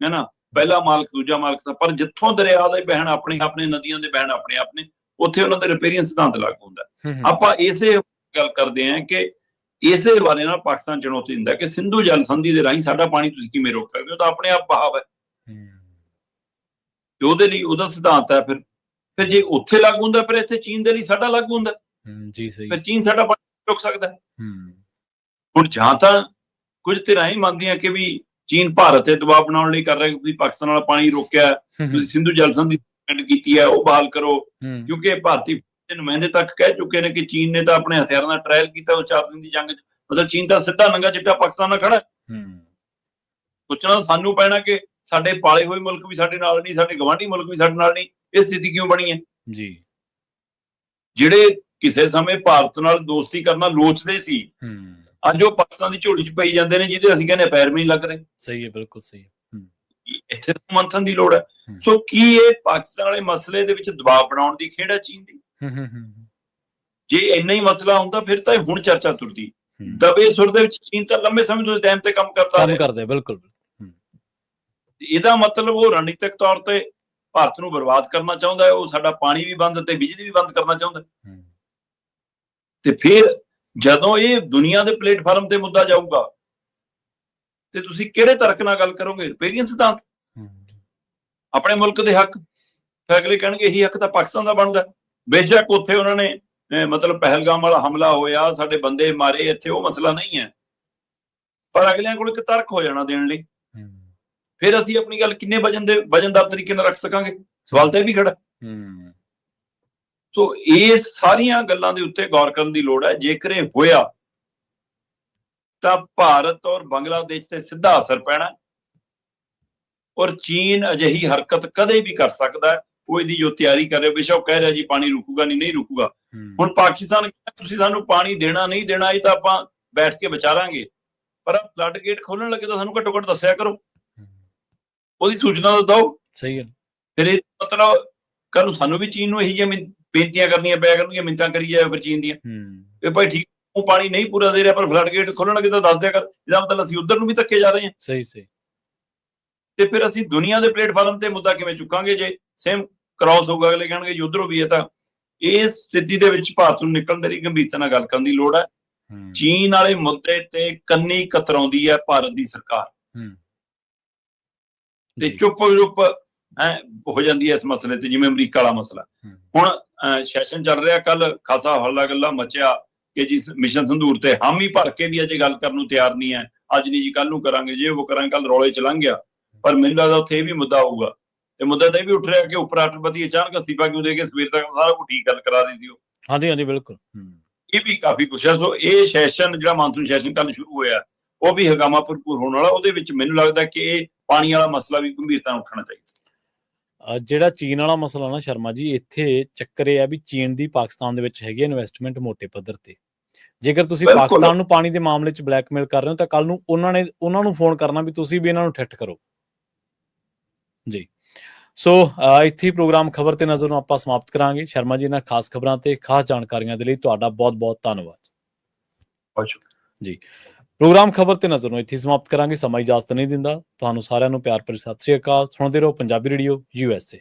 ਹੈ ਨਾ। ਪਹਿਲਾ ਮਾਲਕ, ਦੂਜਾ ਮਾਲਕ ਦਾ। ਪਰ ਜਿੱਥੋਂ ਦਰਿਆ ਦੇ ਬਹਿਣ ਆਪਣੇ ਆਪਣੇ, ਨਦੀਆਂ ਦੇ ਬਹਿਣ ਆਪਣੇ ਆਪਣੇ, ਉੱਥੇ ਉਹਨਾਂ ਦੇ ਰਿਪੇਰੀਅਨ ਸਿਧਾਂਤ ਲਾਗੂ ਹੁੰਦਾ। ਆਪਾਂ ਇਸੇ ਗੱਲ ਕਰਦੇ ਹਾਂ ਕਿ ਇਸੇ ਬਾਰੇ ਨਾਲ ਪਾਕਿਸਤਾਨ ਚੁਣੌਤੀ ਦਿੰਦਾ ਕਿ ਸਿੰਧੂ ਜਲ ਸੰਧੀ ਦੇ ਰਾਹੀਂ ਸਾਡਾ ਪਾਣੀ ਤੁਸੀਂ ਕਿਵੇਂ ਰੋਕ ਸਕਦੇ ਹੋ, ਤਾਂ ਆਪਣੇ ਆਪ ਬਹਾਵ ਹੈ। ਉਹਦੇ ਲਈ ਉਹਦਾ ਸਿਧਾਂਤ ਹੈ। ਫਿਰ ਜੇ ਉੱਥੇ ਲਾਗੂ ਹੁੰਦਾ, ਫਿਰ ਇੱਥੇ ਚੀਨ ਦੇ ਲਈ ਸਾਡਾ ਲਾਗੂ ਹੁੰਦਾ। ਜੀ, ਸਹੀ। ਫਿਰ ਚੀਨ ਸਾਡਾ ਪਾਣੀ ਰੋਕ ਸਕਦਾ। ਹੁਣ ਜਾਂ ਤਾਂ ਕੁਝ ਧਿਰਾਂ ਹੀ ਮੰਨਦੀਆਂ ਕਿ ਵੀ ਚੀਨ ਭਾਰਤ ਤੇ ਦਬਾਅ ਬਣਾਉਣ ਲਈ ਕਰ ਰਿਹਾ, ਤੁਸੀਂ ਪਾਕਿਸਤਾਨ ਵਾਲਾ ਪਾਣੀ ਰੋਕਿਆ, ਤੁਸੀਂ ਸਿੰਧੂ ਜਲ ਸੰਧੀ ਕੀਤੀ ਹੈ, ਉਹ ਬਹਾਲ ਕਰੋ। ਕਿਉਂਕਿ ਭਾਰਤੀ ਨੁਮਾਇੰਦੇ ਤੱਕ ਕਹਿ ਚੁੱਕੇ ਨੇ ਕਿ ਚੀਨ ਨੇ ਤਾਂ ਆਪਣੇ ਹਥਿਆਰਾਂ ਦਾ ਟ੍ਰਾਇਲ ਕੀਤਾ ਉਹ 4 ਦਿਨ ਦੀ ਜੰਗ ਚ। ਮਤਲਬ ਚੀਨ ਤਾਂ ਸਿੱਧਾ ਨੰਗਾ ਚਿੱਟਾ ਪਾਕਿਸਤਾਨ ਨਾਲ ਖੜਾ। ਸੋਚਣਾ ਸਾਨੂੰ ਪੈਣਾ ਕਿ ਸਾਡੇ ਪਾਲੇ ਹੋਏ ਮੁਲਕ ਵੀ ਸਾਡੇ ਨਾਲ ਨਹੀਂ, ਸਾਡੇ ਗਵਾਂਢੀ ਮੁਲਕ ਵੀ ਸਾਡੇ ਨਾਲ ਨਹੀਂ। ਇਹ ਸਥਿਤੀ ਕਿਉਂ ਬਣੀ ਹੈ ਜੀ? ਜਿਹੜੇ ਕਿਸੇ ਸਮੇਂ ਭਾਰਤ ਨਾਲ ਦੋਸਤੀ ਕਰਨਾ ਲੋਚਦੇ ਸੀ, ਅੱਜ ਉਹ ਪਾਕਿਸਤਾਨ ਦੀ ਝੋਲੀ ਚ ਪਈ ਜਾਂਦੇ ਨੇ, ਜਿਹਦੇ ਅਸੀਂ ਕਹਿੰਦੇ ਪੈਰ ਵੀ ਨਹੀਂ ਲੱਗ ਰਹੇ। ਸਹੀ ਹੈ, ਬਿਲਕੁਲ ਸਹੀ ਹੈ। ਇੱਥੇ ਤਾਂ ਮੰਥਨ ਦੀ ਲੋੜ ਹੈ। ਸੋ ਕੀ ਇਹ ਪਾਕਿਸਤਾਨ ਵਾਲੇ ਮਸਲੇ ਦੇ ਵਿੱਚ ਦਬਾਅ ਬਣਾਉਣ ਦੀ ਖੇਡ ਹੈ ਚੀਨ ਦੀ? ਜੇ ਇੰਨਾ ਹੀ ਮਸਲਾ ਹੁੰਦਾ ਫਿਰ ਤਾਂ ਹੁਣ ਚਰਚਾ ਤੁਰਦੀ। ਦਬੇ ਸੁਰ ਦੇ ਵਿੱਚ ਚੀਨ ਤਾਂ ਲੰਬੇ ਸਮੇਂ ਤੋਂ ਟਾਈਮ ਤੇ ਕੰਮ ਕਰਦਾ। ਬਿਲਕੁਲ। ਇਹਦਾ ਮਤਲਬ ਉਹ ਰਣਨੀਤਿਕ ਤੌਰ ਤੇ ਭਾਰਤ ਨੂੰ ਬਰਬਾਦ ਕਰਨਾ ਚਾਹੁੰਦਾ ਹੈ, ਉਹ ਸਾਡਾ ਪਾਣੀ ਵੀ ਬੰਦ ਤੇ ਬਿਜਲੀ ਵੀ ਬੰਦ ਕਰਨਾ ਚਾਹੁੰਦਾ। ਤੇ ਫਿਰ ਜਦੋਂ ਇਹ ਦੁਨੀਆ ਦੇ ਪਲੇਟਫਾਰਮ ਤੇ ਮੁੱਦਾ ਜਾਊਗਾ ਤੇ ਤੁਸੀਂ ਕਿਹੜੇ ਤਰਕ ਨਾਲ ਗੱਲ ਕਰੋਗੇ? ਰਿਪੇਰੀਅਨ ਸਿਧਾਂਤ, ਆਪਣੇ ਮੁਲਕ ਦੇ ਹੱਕ। ਫਿਰ ਅਗਲੇ ਕਹਿਣਗੇ ਇਹੀ ਹੱਕ ਤਾਂ ਪਾਕਿਸਤਾਨ ਦਾ ਬਣਦਾ। ਬੇਸ਼ੱਕ ਉੱਥੇ ਉਹਨਾਂ ਨੇ ਮਤਲਬ ਪਹਿਲਗਾਮ ਵਾਲਾ ਹਮਲਾ ਹੋਇਆ, ਸਾਡੇ ਬੰਦੇ ਮਾਰੇ, ਇੱਥੇ ਉਹ ਮਸਲਾ ਨਹੀਂ ਹੈ, ਪਰ ਅਗਲਿਆਂ ਕੋਲ ਇੱਕ ਤਰਕ ਹੋ ਜਾਣਾ ਦੇਣ ਲਈ। ਫਿਰ ਅਸੀਂ ਆਪਣੀ ਗੱਲ ਕਿੰਨੇ ਵਜਨਦਾਰ ਤਰੀਕੇ ਨਾਲ ਰੱਖ ਸਕਾਂਗੇ? ਸਵਾਲ ਤਾਂ ਇਹ ਵੀ ਖੜਾ। ਸੋ ਇਹ ਸਾਰੀਆਂ ਗੱਲਾਂ ਦੇ ਉੱਤੇ ਗੌਰ ਕਰਨ ਦੀ ਲੋੜ ਹੈ। ਜੇਕਰ ਇਹ ਹੋਇਆ ਤਾਂ ਭਾਰਤ ਔਰ ਬੰਗਲਾਦੇਸ਼ ਤੇ ਸਿੱਧਾ ਅਸਰ ਪੈਣਾ, ਔਰ ਚੀਨ ਅਜਿਹੀ ਹਰਕਤ ਕਦੇ ਵੀ ਕਰ ਸਕਦਾ। ਉਹ ਇਹਦੀ ਜੋ ਤਿਆਰੀ ਕਰ ਰਿਹਾ, ਬੇਸ਼ੱਕ ਕਹਿ ਰਿਹਾ ਜੀ ਪਾਣੀ ਰੁਕੂਗਾ ਨਹੀਂ ਰੁਕੂਗਾ। ਹੁਣ ਪਾਕਿਸਤਾਨ ਤੁਸੀਂ ਸਾਨੂੰ ਪਾਣੀ ਦੇਣਾ ਨਹੀਂ ਦੇਣਾ ਇਹ ਤਾਂ ਆਪਾਂ ਬੈਠ ਕੇ ਵਿਚਾਰਾਂਗੇ, ਪਰ ਫਲੱਡ ਗੇਟ ਖੋਲਣ ਲੱਗੇ ਤਾਂ ਸਾਨੂੰ ਘੱਟੋ ਘੱਟ ਦੱਸਿਆ ਕਰੋ, ਉਹਦੀ ਸੂਚਨਾ ਤਾਂ ਦਿਓ। ਸਹੀ ਹੈ। ਫਿਰ ਇਹ ਮਤਲਬ ਕੱਲ ਨੂੰ ਸਾਨੂੰ ਵੀ ਚੀਨ ਨੂੰ ਇਹੀ ਜਿਹੀਆਂ ਬੇਨਤੀਆਂ ਕਰਨੀਆਂ ਪਿਆ ਕਰਨਗੀਆਂ, ਮਿੰਨਤਾਂ ਕਰੀ ਜਾਏ ਫਿਰ ਚੀਨ ਦੀਆਂ, ਇਹ ਭਾਈ ਠੀਕ ਉਹ ਪਾਣੀ ਨਹੀਂ ਪੂਰਾ ਦੇ ਰਿਹਾ ਪਰ ਫਲੱਡ ਗੇਟ ਖੋਲਣ ਲੱਗੇ ਤਾਂ ਦੱਸ ਦਿਆ ਕਰ। ਇਹਦਾ ਮਤਲਬ ਅਸੀਂ ਉਧਰ ਨੂੰ ਵੀ ਧੱਕੇ ਜਾ ਰਹੇ ਹਾਂ। ਸਹੀ ਸਹੀ। ਤੇ ਫਿਰ ਅਸੀਂ ਦੁਨੀਆ ਦੇ ਪਲੇਟਫਾਰਮ ਤੇ ਮੁੱਦਾ ਕਿਵੇਂ ਚੁੱਕਾਂਗੇ ਜੇ ਸੇਮ ਕ੍ਰਾਸ ਹੋਊਗਾ? ਅਗਲੇ ਕਹਿਣਗੇ ਜੀ ਉਧਰੋਂ ਵੀ ਹੈ। ਤਾਂ ਇਸ ਸਥਿਤੀ ਦੇ ਵਿੱਚ ਭਾਰਤ ਨੂੰ ਨਿਕਲਣ ਦੀ ਗੰਭੀਰਤਾ ਨਾਲ ਗੱਲ ਕਰਨ ਦੀ ਲੋੜ ਹੈ। ਚੀਨ ਵਾਲੇ ਮੁੱਦੇ ਤੇ ਕੰਨੀ ਕਤਰਾਉਂਦੀ ਹੈ ਭਾਰਤ ਦੀ ਸਰਕਾਰ, ਤੇ ਚੁੱਪ ਹੋ ਜਾਂਦੀ ਹੈ ਇਸ ਮਸਲੇ ਤੇ, ਜਿਵੇਂ ਅਮਰੀਕਾ ਵਾਲਾ ਮਸਲਾ। ਹੁਣ ਸੈਸ਼ਨ ਚੱਲ ਰਿਹਾ, ਕੱਲ ਖਾਸਾ ਹੱਲਾ ਗੱਲਾ ਮਚਿਆ ਕਿ ਜੀ ਮਿਸ਼ਨ ਸੰਧੂਰ ਤੇ ਹਾਮੀ ਭਰ ਕੇ ਵੀ ਅਜੇ ਗੱਲ ਕਰਨ ਨੂੰ ਤਿਆਰ ਨਹੀਂ ਹੈ, ਅੱਜ ਨਹੀਂ ਜੀ ਕੱਲ ਨੂੰ ਕਰਾਂਗੇ, ਜੇ ਉਹ ਕਰਾਂਗੇ, ਕੱਲ ਰੌਲੇ ਚ ਲੰਘ ਗਿਆ। ਪਰ ਮੈਨੂੰ ਲੱਗਦਾ ਉੱਥੇ ਇਹ ਵੀ ਮੁੱਦਾ ਆਊਗਾ, ਤੇ ਮੁੱਦਾ ਤਾਂ ਇਹ ਵੀ ਉੱਠ ਰਿਹਾ ਕਿ ਉਪ ਰਾਸ਼ਟਰਪਤੀ ਅਚਾਨਕ ਅਸਤੀਫਾ ਕਿਉਂ ਦੇ ਕੇ ਸਵੇਰ ਤੱਕ ਸਾਰਾ ਕੁਝ ਠੀਕ ਗੱਲ ਕਰਾ ਰਹੀ ਸੀ ਉਹ। ਹਾਂਜੀ ਹਾਂਜੀ ਬਿਲਕੁਲ। ਇਹ ਵੀ ਕਾਫੀ ਕੁਛ ਹੈ। ਸੋ ਇਹ ਸੈਸ਼ਨ ਜਿਹੜਾ ਮਾਨਸੂਨ ਸੈਸ਼ਨ ਕੱਲ ਸ਼ੁਰੂ ਹੋਇਆ ਉਹ ਵੀ ਹੰਗਾਮਾ ਭਰਪੂਰ ਹੋਣ ਵਾਲਾ। ਉਹਦੇ ਵਿੱਚ ਮੈਨੂੰ ਲੱਗਦਾ ਕਿ ਇਹ ਪਾਣੀ ਵਾਲਾ ਮਸਲਾ ਵੀ ਗੰਭੀਰਤਾ ਨਾਲ ਉੱਠਣਾ ਚਾਹੀਦਾ। ਜਿਹੜਾ ਚੀਨ ਵਾਲਾ ਮਸਲਾ ਨਾ ਸ਼ਰਮਾ ਜੀ, ਇੱਥੇ ਚੱਕਰ ਇਹ ਆ ਵੀ ਚੀਨ ਦੀ ਪਾਕਿਸਤਾਨ ਦੇ ਵਿੱਚ ਹੈਗੀ ਇਨਵੈਸਟਮੈਂਟ ਮੋਟੇ ਪੱਧਰ ਤੇ। ਜੇਕਰ ਤੁਸੀਂ ਪਾਕਿਸਤਾਨ ਨੂੰ ਪਾਣੀ ਦੇ ਮਾਮਲੇ 'ਚ ਬਲੈਕਮੇਲ ਕਰ ਰਹੇ ਹੋ ਤਾਂ ਕੱਲ ਨੂੰ ਉਹਨਾਂ ਨੂੰ ਫੋਨ ਕਰਨਾ ਵੀ ਤੁਸੀਂ ਵੀ ਇਹਨਾਂ ਨੂੰ ਠੱਠ ਕਰੋ ਜੀ। ਸੋ ਇੱਥੇ ਪ੍ਰੋਗਰਾਮ ਖਬਰ ਤੇ ਨਜ਼ਰ ਨੂੰ ਆਪਾਂ ਸਮਾਪਤ ਕਰਾਂਗੇ। ਸ਼ਰਮਾ ਜੀ ਇਹਨਾਂ ਖਾਸ ਖਬਰਾਂ ਤੇ ਖਾਸ ਜਾਣਕਾਰੀਆਂ ਦੇ ਲਈ ਤੁਹਾਡਾ ਬਹੁਤ ਬਹੁਤ ਧੰਨਵਾਦ ਜੀ। ਪ੍ਰੋਗਰਾਮ ਖਬਰ ਤੇ ਨਜ਼ਰ ਨੂੰ ਇੱਥੇ ਸਮਾਪਤ ਕਰਾਂਗੇ। ਸਮਾਂ ਇਜਾਜ਼ਤ ਨਹੀਂ ਦਿੰਦਾ। ਤੁਹਾਨੂੰ ਸਾਰਿਆਂ ਨੂੰ ਪਿਆਰ ਭਰੀ ਸਤਿ ਸ੍ਰੀ ਅਕਾਲ। ਸੁਣਦੇ ਰਹੋ ਪੰਜਾਬੀ ਰੇਡੀਓ USA।